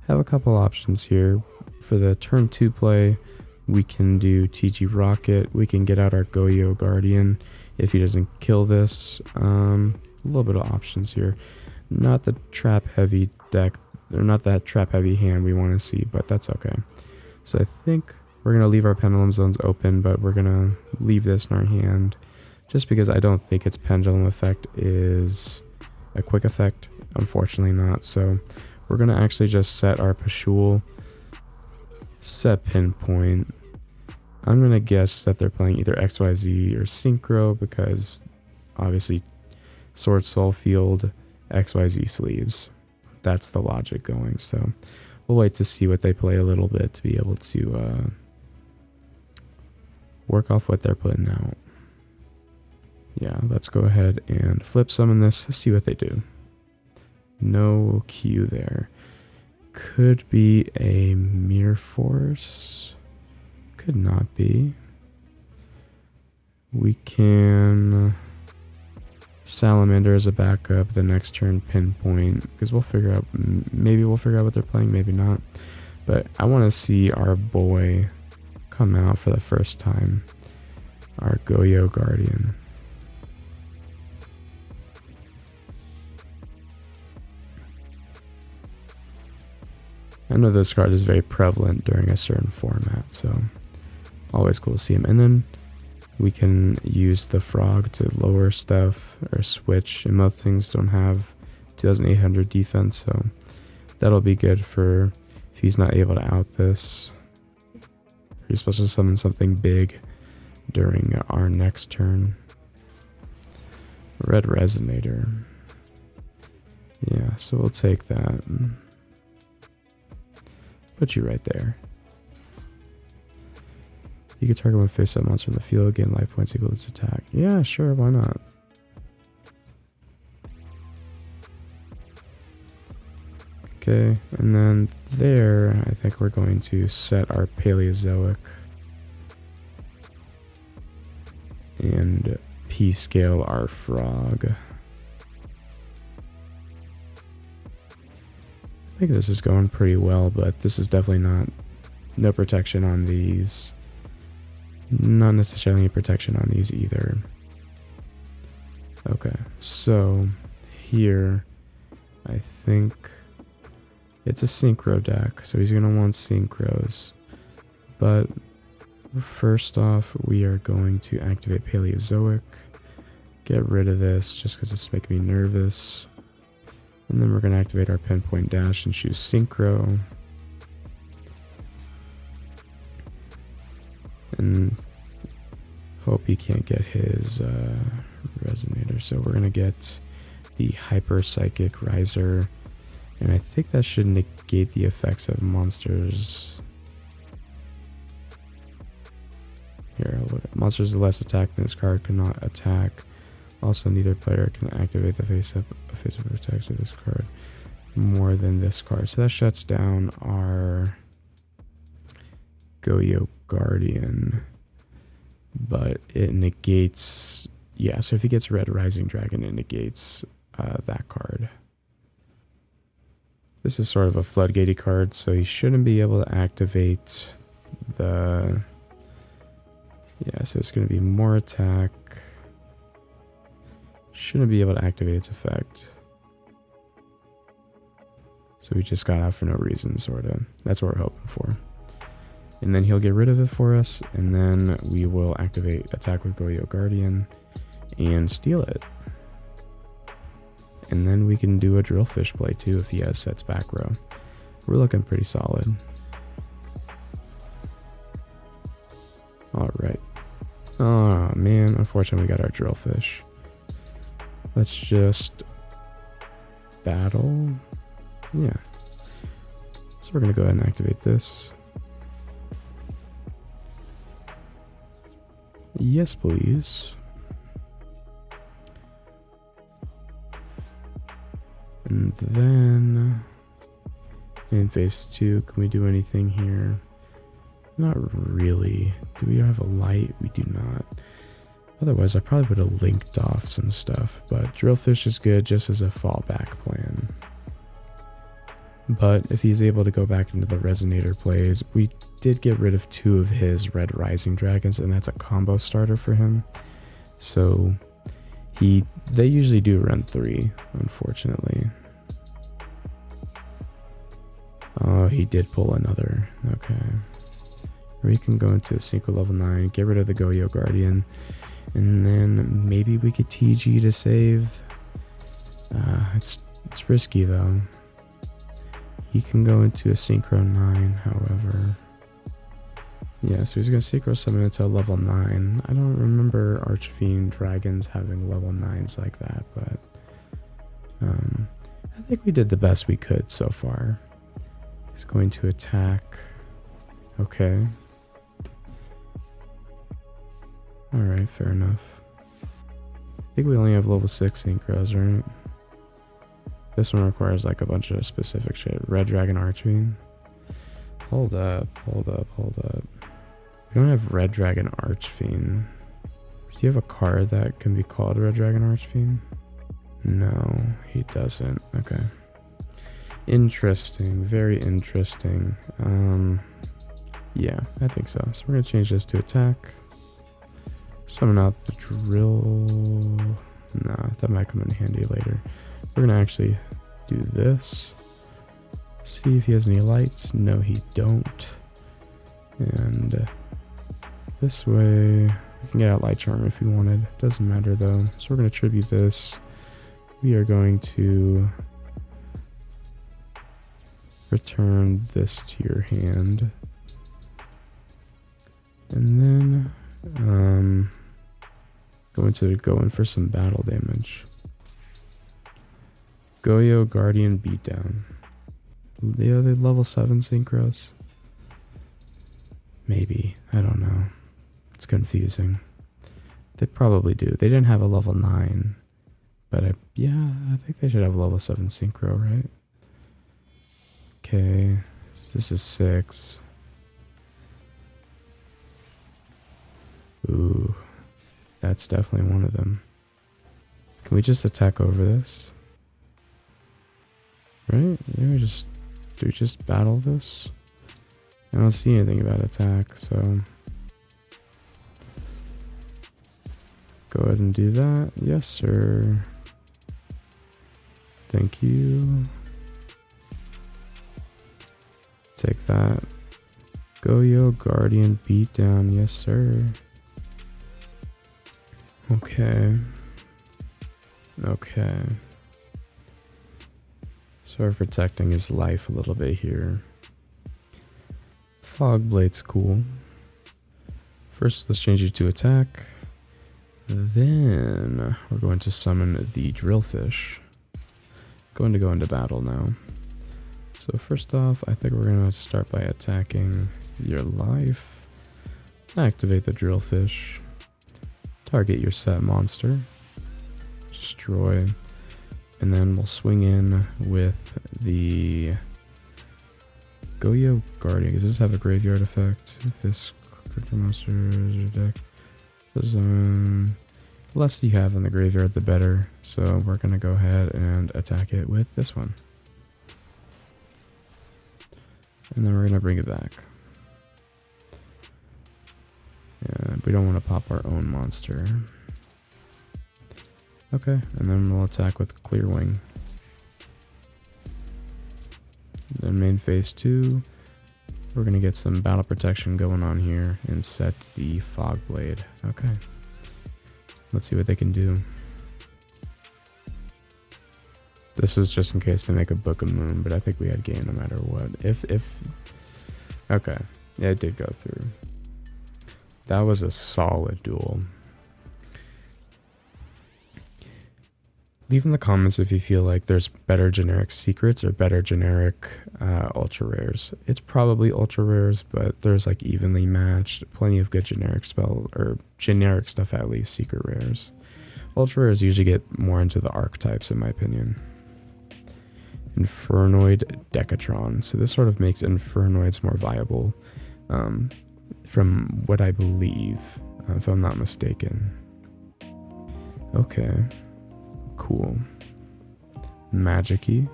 have a couple options here. For the turn 2 play, we can do TG Rocket. We can get out our Goyo Guardian if he doesn't kill this. A little bit of options here. Not the trap heavy deck, or not that trap heavy hand we want to see, but that's okay. So I think we're going to leave our Pendulum Zones open, but we're going to leave this in our hand just because I don't think its Pendulum effect is a quick effect. Unfortunately not. So we're going to actually just set our Pashul, set Pinpoint. I'm going to guess that they're playing either XYZ or Synchro because obviously Sword Soul Field, XYZ sleeves. That's the logic going. So we'll wait to see what they play a little bit to be able to work off what they're putting out. Yeah, let's go ahead and flip summon this, see what they do. No Q there. Could be a Mirror Force. Could not be. We can Salamander as a backup the next turn, Pinpoint, because we'll figure out, maybe we'll figure out what they're playing, maybe not. But I want to see our boy come out for the first time. Our Goyo Guardian. I know this card is very prevalent during a certain format, so always cool to see him. And then we can use the frog to lower stuff or switch, and most things don't have 2800 defense, so that'll be good for if he's not able to out this. You're supposed to summon something big during our next turn. Red Resonator. Yeah, so we'll take that. Put you right there. You can target one face-up monster in the field, gain life points equal to its attack. Yeah, sure, why not? Okay, and then there, I think we're going to set our Paleozoic and P-scale our frog. I think this is going pretty well, but this is definitely no protection on these. Not necessarily any protection on these either. Okay, so here I think it's a synchro deck, so he's going to want synchros. But first off, we are going to activate Paleozoic. Get rid of this just because it's making me nervous. And then we're going to activate our Pinpoint Dash and choose Synchro. And hope he can't get his Resonator. So we're going to get the Hyper Psychic Riser. And I think that should negate the effects of monsters. Here, monsters with less attack than this card cannot attack Also, neither player can activate the face-up protection of this card more than this card. So that shuts down our Goyo Guardian, but it negates, yeah, so if he gets Red Rising Dragon, it negates that card. This is sort of a floodgatey card, so he shouldn't be able to activate the, yeah, so it's going to be more attack. Shouldn't be able to activate its effect. So we just got out for no reason, sort of. That's what we're hoping for. And then he'll get rid of it for us, and then we will activate attack with Goyo Guardian and steal it. And then we can do a Drillfish play too if he has sets back row. We're looking pretty solid. Alright. Oh man, unfortunately we got our Drillfish. Let's just battle. Yeah. So we're going to go ahead and activate this. Yes, please. And then in phase 2, can we do anything here? Not really. Do we have a light? We do not. Otherwise, I probably would have linked off some stuff, but Drillfish is good just as a fallback plan. But if he's able to go back into the Resonator plays, we did get rid of 2 of his Red Rising Dragons, and that's a combo starter for him. So they usually do run 3, unfortunately. Oh, he did pull another. Okay. We can go into a Synchro level 9, get rid of the Goyo Guardian, and then maybe we could TG to save. It's risky though. He can go into a Synchro 9, however. Yeah, so he's going to Synchro summon into a level 9. I don't remember Archfiend Dragons having level 9s like that, but I think we did the best we could so far. He's going to attack. Okay. Alright, fair enough. I think we only have level 6 Synchros, right? This one requires like a bunch of specific shit. Red Dragon Archfiend. Hold up. We don't have Red Dragon Archfiend. Do you have a card that can be called Red Dragon Archfiend? No, he doesn't. Okay. Interesting. Very interesting. Yeah, I think so. So we're going to change this to attack. Summon out the drill. Nah, that might come in handy later. We're going to actually do this. See if he has any lights. No, he don't. And this way, we can get out Light Charm if we wanted. Doesn't matter though. So we're going to tribute this. We are going to return this to your hand. And then go in for some battle damage. Goyo Guardian Beatdown. Yeah, they level 7 Synchros. Maybe. I don't know. It's confusing. They probably do. They didn't have a level 9. But I think they should have a level 7 Synchro, right? Okay. So this is 6. Ooh. That's definitely one of them. Can we just attack over this? Right? Do we just battle this? I don't see anything about attack, so go ahead and do that. Yes, sir. Thank you. Take that. Goyo Guardian Beatdown. Yes, sir. Okay. Sort of protecting his life a little bit here. Fog Blade's cool. First, let's change it to attack. Then we're going to summon the Drillfish. Going to go into battle now. So first off, I think we're going to start by attacking your life. Activate the Drillfish. Target your set monster. destroy. And then we'll swing in with the Goyo Guardian. Does this have a graveyard effect? If this creature monster is your deck. The less you have in the graveyard, the better. So we're going to go ahead and attack it with this one. And then we're going to bring it back. And we don't want to pop our own monster. Okay, and then we'll attack with Clear Wing. Then main phase 2, we're going to get some battle protection going on here and set the Fog Blade. Okay. Let's see what they can do. This was just in case they make a Book of Moon, but I think we had game no matter what. Okay. Yeah, it did go through. That was a solid duel. Leave in the comments if you feel like there's better generic secrets or better generic ultra rares. It's probably ultra rares, but there's like evenly matched, plenty of good generic spell or generic stuff, at least secret rares. Ultra rares usually get more into the archetypes in my opinion. Infernoid Decatron. So this sort of makes Infernoids more viable from what I believe, if I'm not mistaken. Okay. Cool. Magic-y.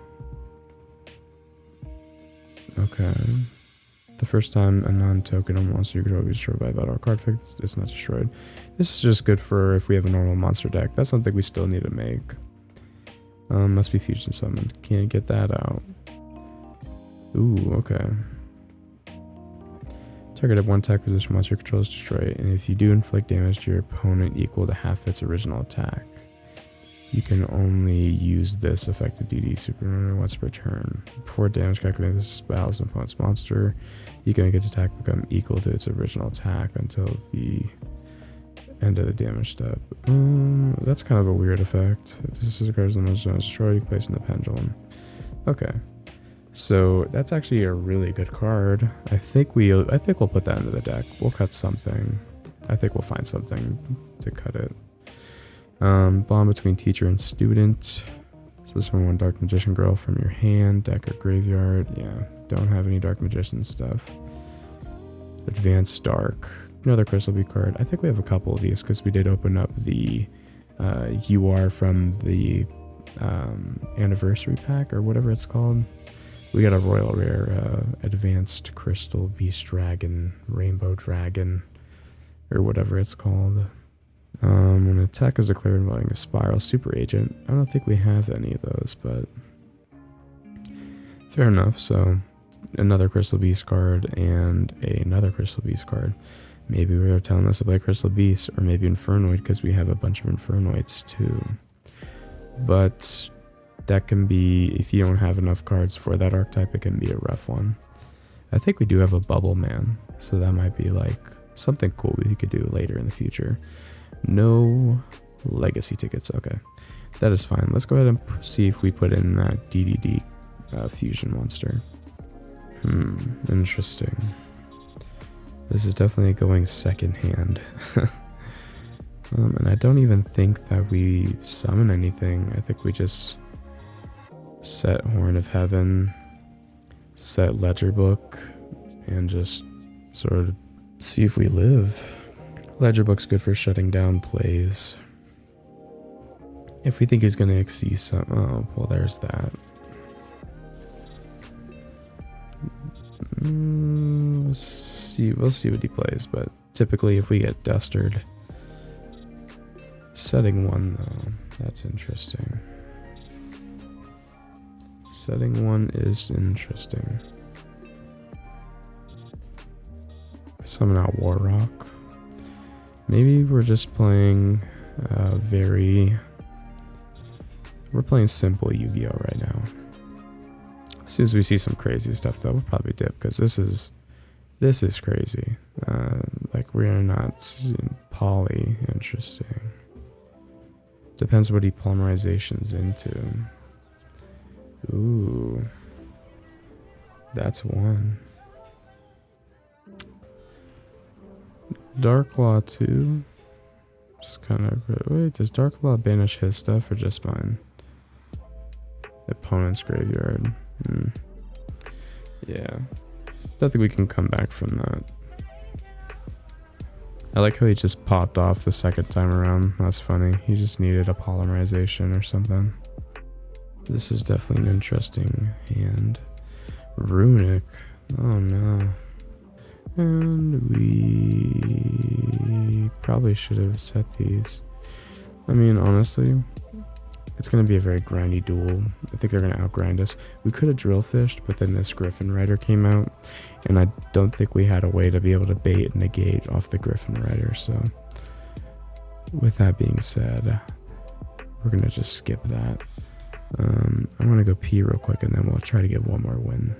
Okay. The first time a non-token monster you control is destroyed by a battle card effect, it's not destroyed. This is just good for if we have a normal monster deck. That's something we still need to make. Must be fusion summoned. Can't get that out. Ooh, okay. Target at one attack position monster controls destroy, and if you do inflict damage to your opponent equal to half its original attack, you can only use this effective DD super once per turn. Before damage calculated, this battles an opponent's monster. You can make its attack become equal to its original attack until the end of the damage step. That's kind of a weird effect. This is a card that most destroyed. You can place in the pendulum. Okay, so that's actually a really good card. I think we'll put that into the deck. We'll cut something. I think we'll find something to cut it. Bond between teacher and student. So this one Dark Magician Girl from your hand, deck or graveyard. Yeah, don't have any Dark Magician stuff. Advanced Dark. Another Crystal Bee card. I think we have a couple of these because we did open up the UR from the anniversary pack or whatever it's called. We got a Royal Rare Advanced Crystal Beast Dragon, Rainbow Dragon, or whatever it's called. When an attack is declared involving a Spiral Super Agent. I don't think we have any of those, but fair enough. So another Crystal Beast card and another Crystal Beast card. Maybe they're telling us to play Crystal Beast, or maybe Infernoid because we have a bunch of Infernoids too. But that can be, if you don't have enough cards for that archetype, it can be a rough one. I think we do have a Bubble Man, so that might be like something cool we could do later in the future. No legacy tickets. Okay, that is fine. Let's go ahead and see if we put in that DDD fusion monster. Interesting. This is definitely going second hand. And I don't even think that we summon anything. I think we just set Horn of Heaven, set Ledger Book, and just sort of see if we live. Ledger Book's good for shutting down plays. If we think he's going to exceed some... Oh, well, there's that. We'll see what he plays, but typically if we get Dustered... Setting 1, though. That's interesting. Setting 1 is interesting. Summon out War Rock. Maybe we're just playing we're playing simple Yu-Gi-Oh! Right now. As soon as we see some crazy stuff, though, we'll probably dip, because this is crazy. Like, we are not seeing poly. Interesting. Depends what he polymerization's into. Ooh. That's one. Dark Law 2. Just kind of... Wait, does Dark Law banish his stuff or just mine? Opponent's graveyard. Yeah. Don't think we can come back from that. I like how he just popped off the second time around. That's funny. He just needed a polymerization or something. This is definitely an interesting hand. Runic. Oh no. And we probably should have set these. I mean, honestly, it's going to be a very grindy duel. I think they're going to outgrind us. We could have drill fished, but then this Griffin Rider came out, and I don't think we had a way to be able to bait and negate off the Griffin Rider. So with that being said, we're going to just skip that. I'm going to go pee real quick, and then we'll try to get one more win.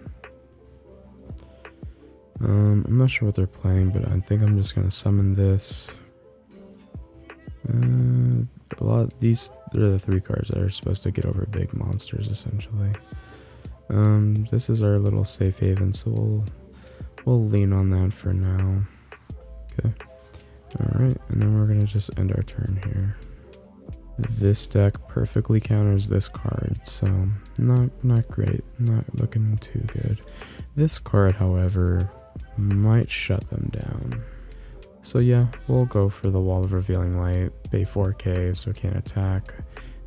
I'm not sure what they're playing, but I think I'm just going to summon this. A lot of these are the 3 cards that are supposed to get over big monsters, essentially. This is our little safe haven, so we'll lean on that for now. Okay. Alright, and then we're gonna just end our turn here. This deck perfectly counters this card, so not great, not looking too good. This card, however, might shut them down. So yeah, we'll go for the Wall of Revealing Light. They 4K, so can't attack.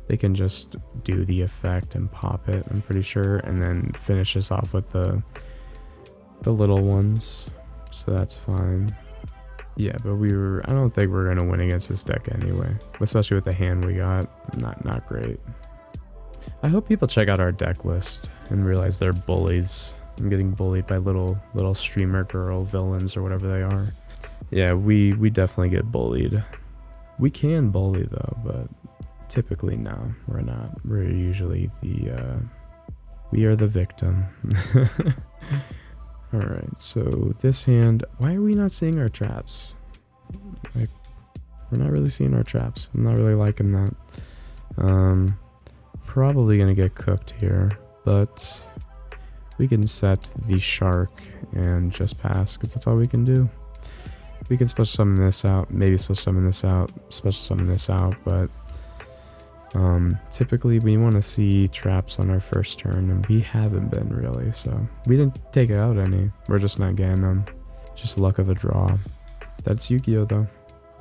They can just do the effect and pop it, I'm pretty sure, and then finish us off with the little ones. So that's fine. Yeah, but I don't think we're gonna win against this deck anyway, especially with the hand we got. Not great. I hope people check out our deck list and realize they're bullies. I'm getting bullied by little streamer girl villains or whatever they are. Yeah, we definitely get bullied. We can bully though, but typically no, we're not. We're usually we are the victim. Alright, so this hand, why are we not seeing our traps? Like, we're not really seeing our traps. I'm not really liking that. Probably gonna get cooked here, but we can set the shark and just pass, because that's all we can do. We can special summon this out, maybe special summon this out, special summon this out, but typically we want to see traps on our first turn, and we haven't been really, so we didn't take out any. We're just not getting them. Just luck of the draw. That's Yu-Gi-Oh though.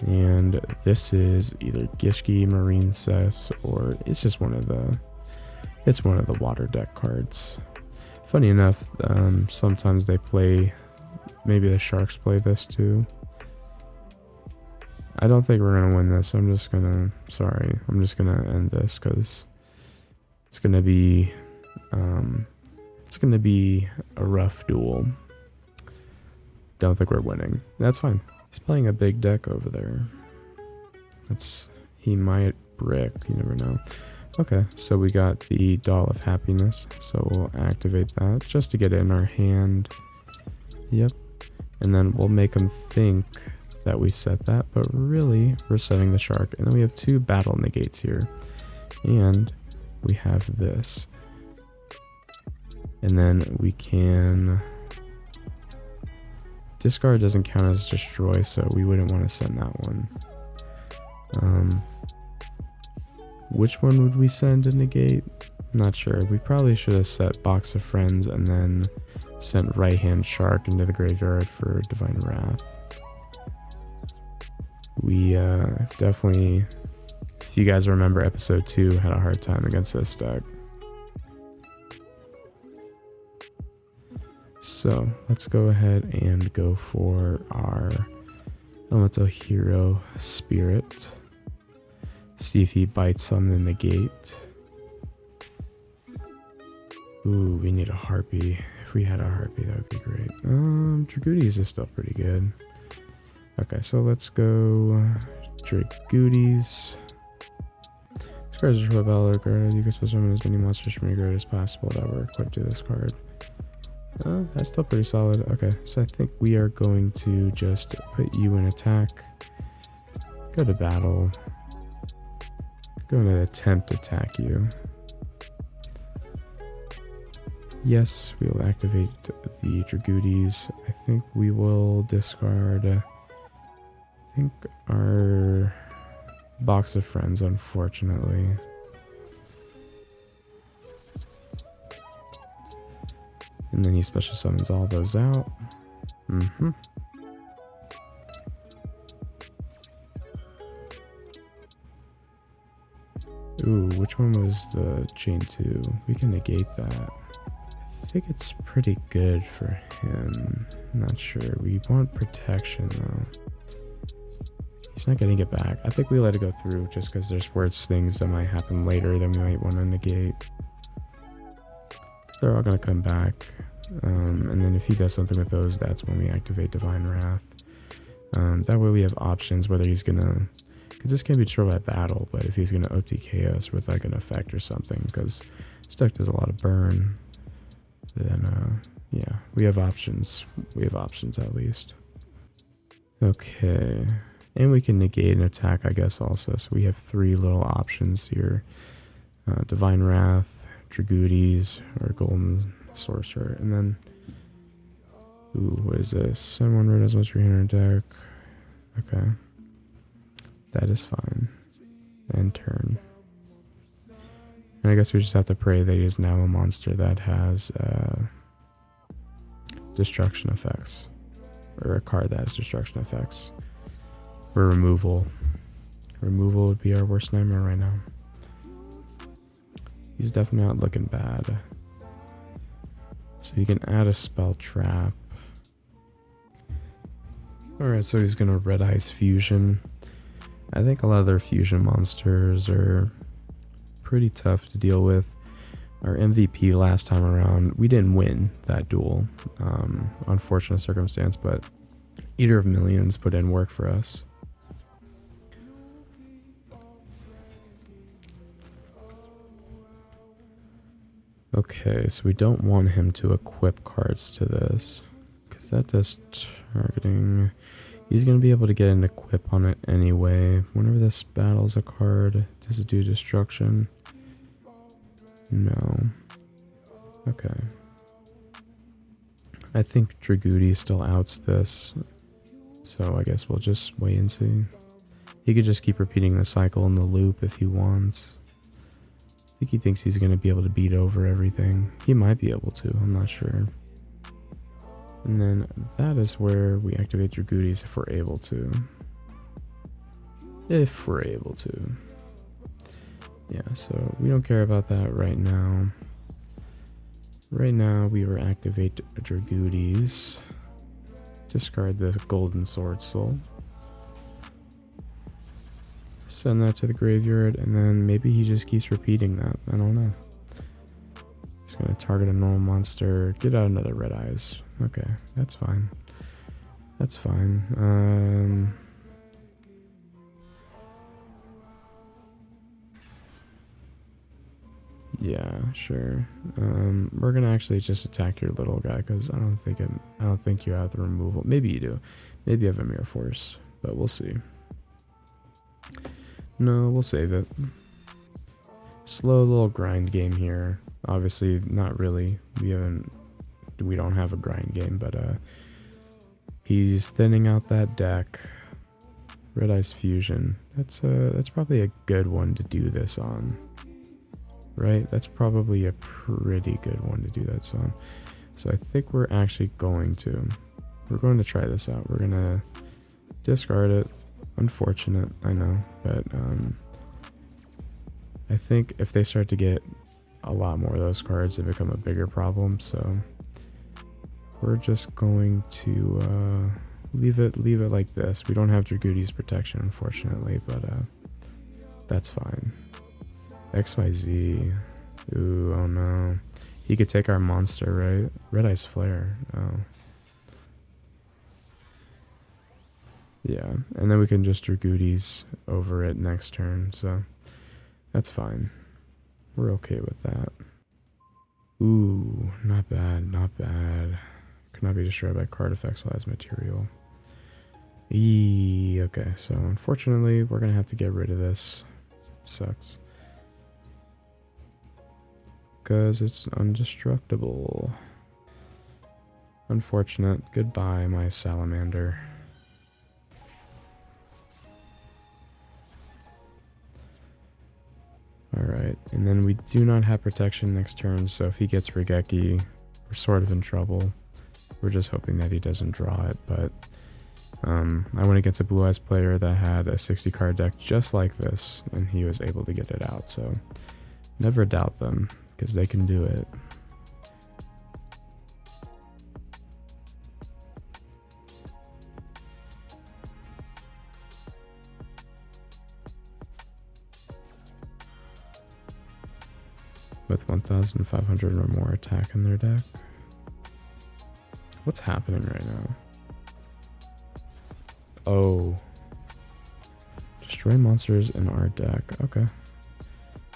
And this is either Gishki, Marine Cess, or it's just one of the water deck cards. Funny enough, sometimes they play, maybe the Sharks play this too. I don't think we're gonna win this. I'm just gonna end this because it's gonna be a rough duel. Don't think we're winning. That's fine. He's playing a big deck over there. He might brick. You never know. Okay, so we got the Doll of Happiness, so we'll activate that just to get it in our hand. Yep, and then we'll make him think that we set that, but really we're setting the shark. And then we have 2 battle negates here, and we have this, and then we can discard. Doesn't count as destroy, so we wouldn't want to send that one. Which one would we send to negate? Not sure. We probably should have set Box of Friends and then sent Right Hand Shark into the graveyard for Divine Wrath. We definitely, if you guys remember episode 2, had a hard time against this deck. So let's go ahead and go for our Elemental Hero Spirit. See if he bites on the negate. Ooh, we need a Harpy. If we had a Harpy, that would be great. Dragooties is still pretty good. Okay, so let's go Dragooties. This card is a battle card. You can special summon as many monsters from your graveyard as possible that were equipped to this card. That's still pretty solid. Okay, so I think we are going to just put you in attack. Go to battle. Going to attempt to attack you. Yes, we will activate the Dragooties. I think we will discard. I think our Box of Friends, unfortunately. And then he special summons all those out. Mm-hmm. Ooh, which one was the chain 2? We can negate that. I think it's pretty good for him. I'm not sure. We want protection though. He's not getting it back. I think we let it go through just because there's worse things that might happen later that we might want to negate. They're all going to come back. And then if he does something with those, that's when we activate Divine Wrath. That way we have options whether he's going to... Because this can be destroyed by battle, but if he's going to OTK us with like an effect or something, because Stuck does a lot of burn, then yeah, we have options. We have options at least. Okay. And we can negate an attack, I guess, also. So we have 3 little options here. Divine Wrath, Dragooties, or Golden Sorcerer. And then... Ooh, what is this? Send 1 red as much your hand or deck. Okay. That is fine. And turn. And I guess we just have to pray that he is now a monster that has destruction effects. Or a card that has destruction effects. For removal. Removal would be our worst nightmare right now. He's definitely not looking bad. So you can add a spell trap. Alright, so he's gonna Red Eyes Fusion. I think a lot of their fusion monsters are pretty tough to deal with. Our MVP last time around, we didn't win that duel. Unfortunate circumstance, but Eater of Millions put in work for us. Okay, so we don't want him to equip cards to this, because that does targeting. He's going to be able to get an equip on it anyway. Whenever this battles a card, does it do destruction? No. Okay. I think Dragooty still outs this, so I guess we'll just wait and see. He could just keep repeating the cycle in the loop if he wants. I think he thinks he's going to be able to beat over everything. He might be able to, I'm not sure. And then that is where we activate Dragooties if we're able to. If we're able to. Yeah, so we don't care about that right now. Right now we will activate Dragooties. Discard the Golden Sword Soul. Send that to the graveyard, and then maybe he just keeps repeating that. I don't know. He's gonna target a normal monster. Get out another Red Eyes. Okay, that's fine. That's fine. Yeah, sure. We're gonna actually just attack your little guy because I don't think you have the removal. Maybe you do. Maybe you have a Mirror Force, but we'll see. No, we'll save it. Slow little grind game here. Obviously, not really. We don't have a grind game, but he's thinning out that deck. Red Eyes Fusion. That's probably a good one to do this on. Right? That's probably a pretty good one to do that on. So I think we're actually going to try this out. We're gonna discard it. Unfortunate, I know, but I think if they start to get a lot more of those cards, they become a bigger problem. So we're just going to leave it like this. We don't have Dragooty's protection, unfortunately, but that's fine. XYZ. Ooh, oh no. He could take our monster, right? Red Eyes Flare. Oh. Yeah, and then we can just Dragooties over it next turn, so that's fine. We're okay with that. Ooh, not bad, not bad. Cannot be destroyed by card effects while as material. Okay, so unfortunately, we're gonna have to get rid of this. It sucks. Because it's undestructible. Unfortunate. Goodbye, my salamander. And then we do not have protection next turn, so if he gets Regeki, we're sort of in trouble. We're just hoping that he doesn't draw it, but I went against a Blue Eyes player that had a 60 card deck just like this, and he was able to get it out, so never doubt them, because they can do it. With 1,500 or more attack in their deck. What's happening right now? Oh. Destroy monsters in our deck. Okay.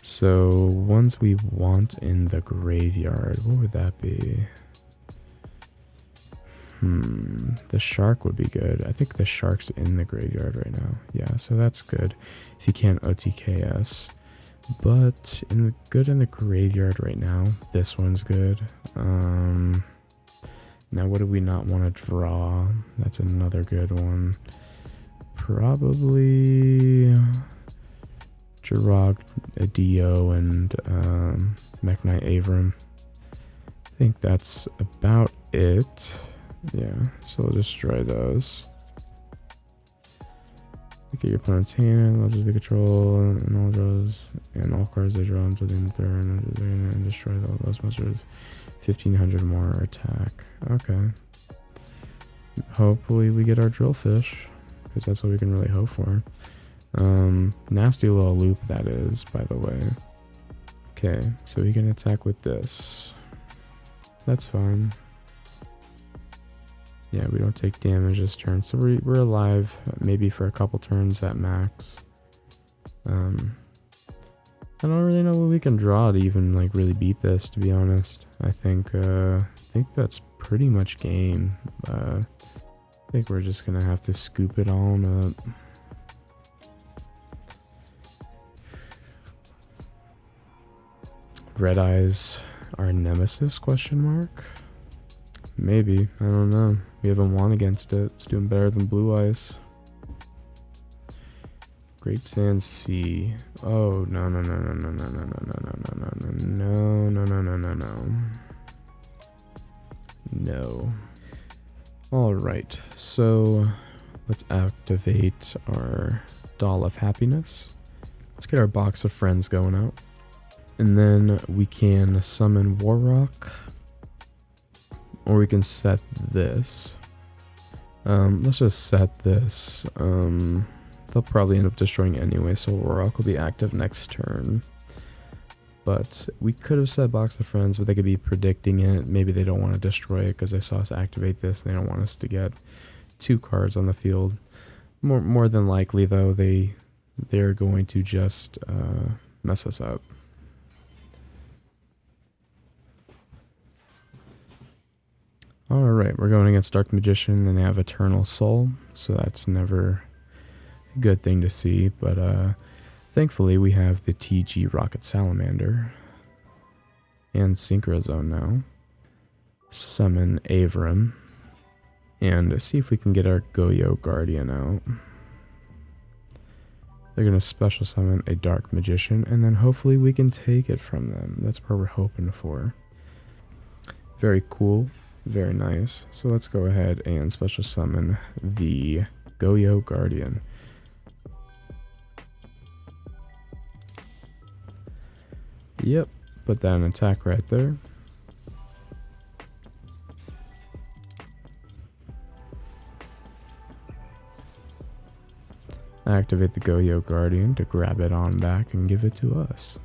So, ones we want in the graveyard. What would that be? The shark would be good. I think the shark's in the graveyard right now. Yeah, so that's good. If you can't OTKS. But good in the graveyard right now. This one's good. Now what do we not want to draw? That's another good one. Probably Jirog, Dio, and Mech Knight Avram. I think that's about it. Yeah, so we'll destroy those. Look at your opponent's hand, loses the control, and all draws, and all cards they draw until the end of the turn, and destroy all those monsters. 1,500 more attack. Okay. Hopefully we get our drillfish, because that's what we can really hope for. Nasty little loop that is, by the way. Okay, so we can attack with this. That's fine. Yeah, we don't take damage this turn, so we're alive maybe for a couple turns at max. I don't really know what we can draw to even like really beat this, to be honest. I think that's pretty much game. I think we're just gonna have to scoop it on up. Red Eyes, our nemesis? Question mark. Maybe, I don't know. We haven't won against it. It's doing better than Blue Eyes. Great Sand Sea. Oh, no. No. Alright, so let's activate our Doll of Happiness. Let's get our Box of Friends going out. And then we can summon Warrock. Or we can set this. Let's just set this. They'll probably end up destroying anyway, so Warrock will be active next turn. But we could have set Box of Friends, but they could be predicting it. Maybe they don't want to destroy it because they saw us activate this and they don't want us to get 2 cards on the field. More than likely, though, they're going to just mess us up. Alright, we're going against Dark Magician, and they have Eternal Soul, so that's never a good thing to see, but thankfully we have the TG Rocket Salamander and Synchrozone now. Summon Avram, and see if we can get our Goyo Guardian out. They're going to special summon a Dark Magician, and then hopefully we can take it from them. That's what we're hoping for. Very cool. Very nice. So let's go ahead and special summon the Goyo Guardian. Yep, put that in attack right there. Activate the Goyo Guardian to grab it on back and give it to us.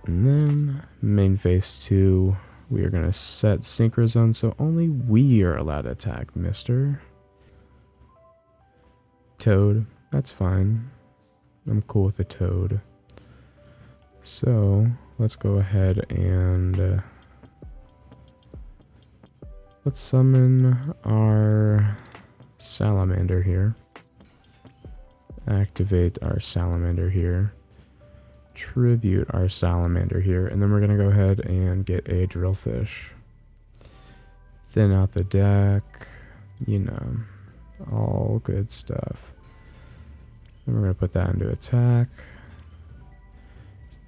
And then, main phase 2, we are going to set Synchrozone, so only we are allowed to attack, mister. Toad, that's fine. I'm cool with the Toad. So, let's go ahead and let's summon our Salamander here. Activate our Salamander here. Tribute our Salamander here, and then we're going to go ahead and get a Drillfish. Thin out the deck, you know, all good stuff. And we're going to put that into attack.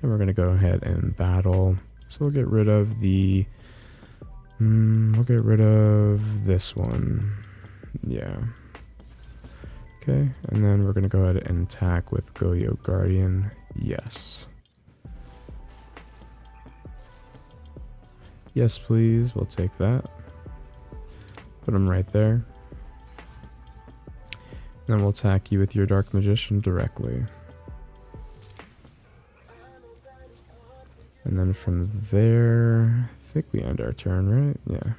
And we're going to go ahead and battle. So we'll get rid of the... we'll get rid of this one. Yeah. Okay, and then we're going to go ahead and attack with Goyo Guardian. Yes. Yes, please. We'll take that. Put him right there. Then we'll attack you with your Dark Magician directly. And then from there, I think we end our turn, right? Yeah.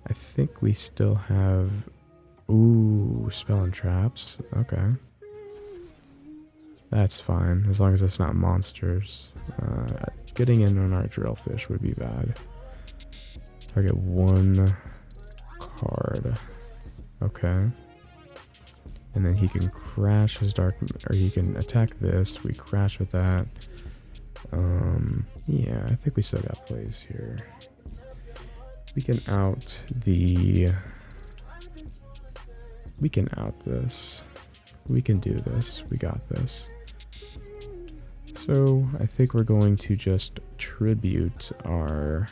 I think we still have... Ooh, Spell and Traps. Okay. That's fine, as long as it's not monsters. Getting in on our Drillfish would be bad. Target one card. Okay. And then he can crash his dark, or he can attack this. We crash with that. Yeah, I think we still got plays here. We can out the... We can out this. We can do this. We got this. So I think we're going to just tribute our...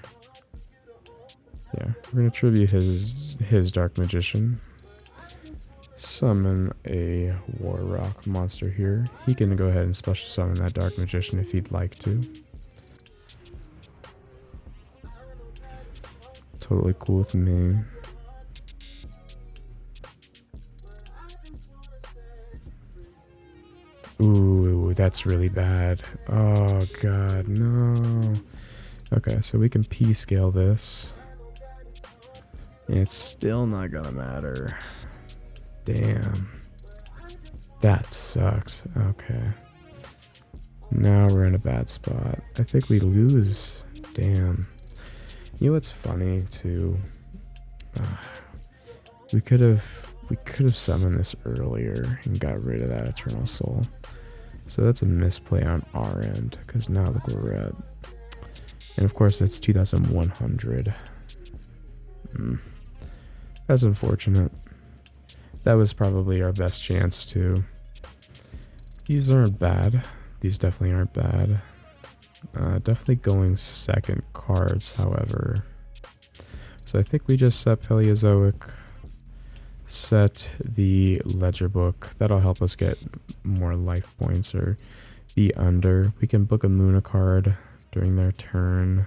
Yeah, we're going to tribute his Dark Magician. Summon a War Rock monster here. He can go ahead and special summon that Dark Magician if he'd like to. Totally cool with me. Ooh, that's really bad. Oh god, no. Okay, so we can P-scale this. It's still not gonna matter. Damn. That sucks. Okay. Now we're in a bad spot. I think we lose. Damn. You know what's funny too? We could have summoned this earlier and got rid of that Eternal Soul. So that's a misplay on our end, because now look where we're at. And of course that's 2,100. That's unfortunate. That was probably our best chance too. These aren't bad. These definitely aren't bad. Definitely going second cards, however. So I think we just set Paleozoic, set the Ledger Book. That'll help us get more life points or be under. We can book a Muna card during their turn.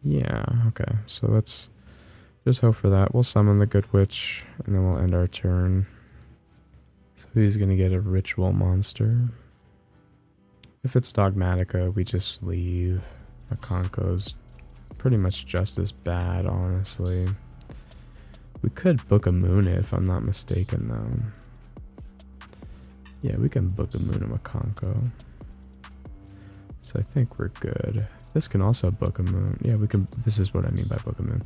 Yeah, okay. So let's just hope for that. We'll summon the Good Witch, and then we'll end our turn. So he's going to get a Ritual monster. If it's Dogmatica, we just leave. Makonko's pretty much just as bad, honestly. We could book a Muna if I'm not mistaken, though. Yeah, we can book a Muna Makonko. So I think we're good. This can also book a moon. Yeah, we can. This is what I mean by book a moon.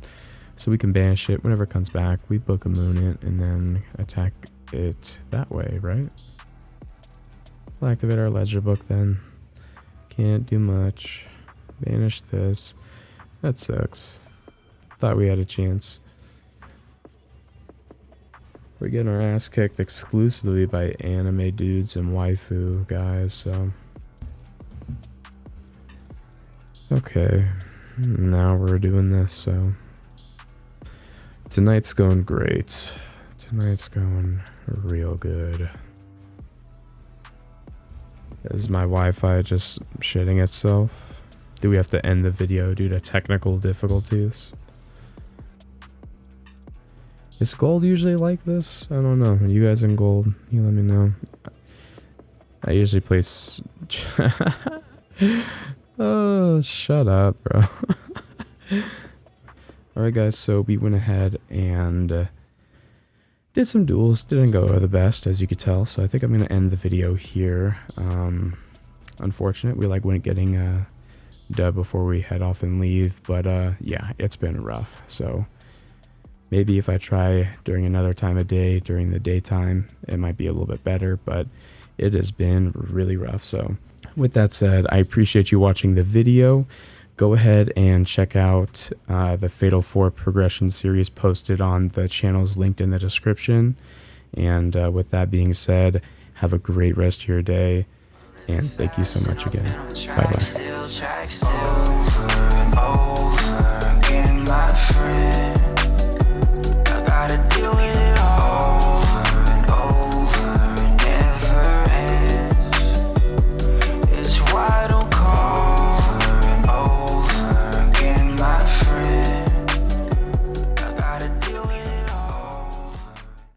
So we can banish it whenever it comes back. We book a moon it and then attack it that way, right? We'll activate our Ledger Book then. Can't do much. Banish this. That sucks. Thought we had a chance. We're getting our ass kicked exclusively by anime dudes and waifu guys, so... Okay, now we're doing this, so... Tonight's going great. Tonight's going real good. Is my Wi-Fi just shitting itself? Do we have to end the video due to technical difficulties? Is gold usually like this? I don't know. Are you guys in gold? You let me know. I usually place... Oh, shut up, bro. Alright guys, so we went ahead and did some duels. Didn't go the best, as you could tell, so I think I'm going to end the video here. Unfortunate, we weren't getting a dub before we head off and leave, but yeah, it's been rough. So maybe if I try during another time of day, during the daytime, it might be a little bit better, but it has been really rough. So with that said, I appreciate you watching the video. Go ahead and check out the Fatal 4 progression series posted on the channels linked in the description. And with that being said, have a great rest of your day, and thank you so much again. Bye bye.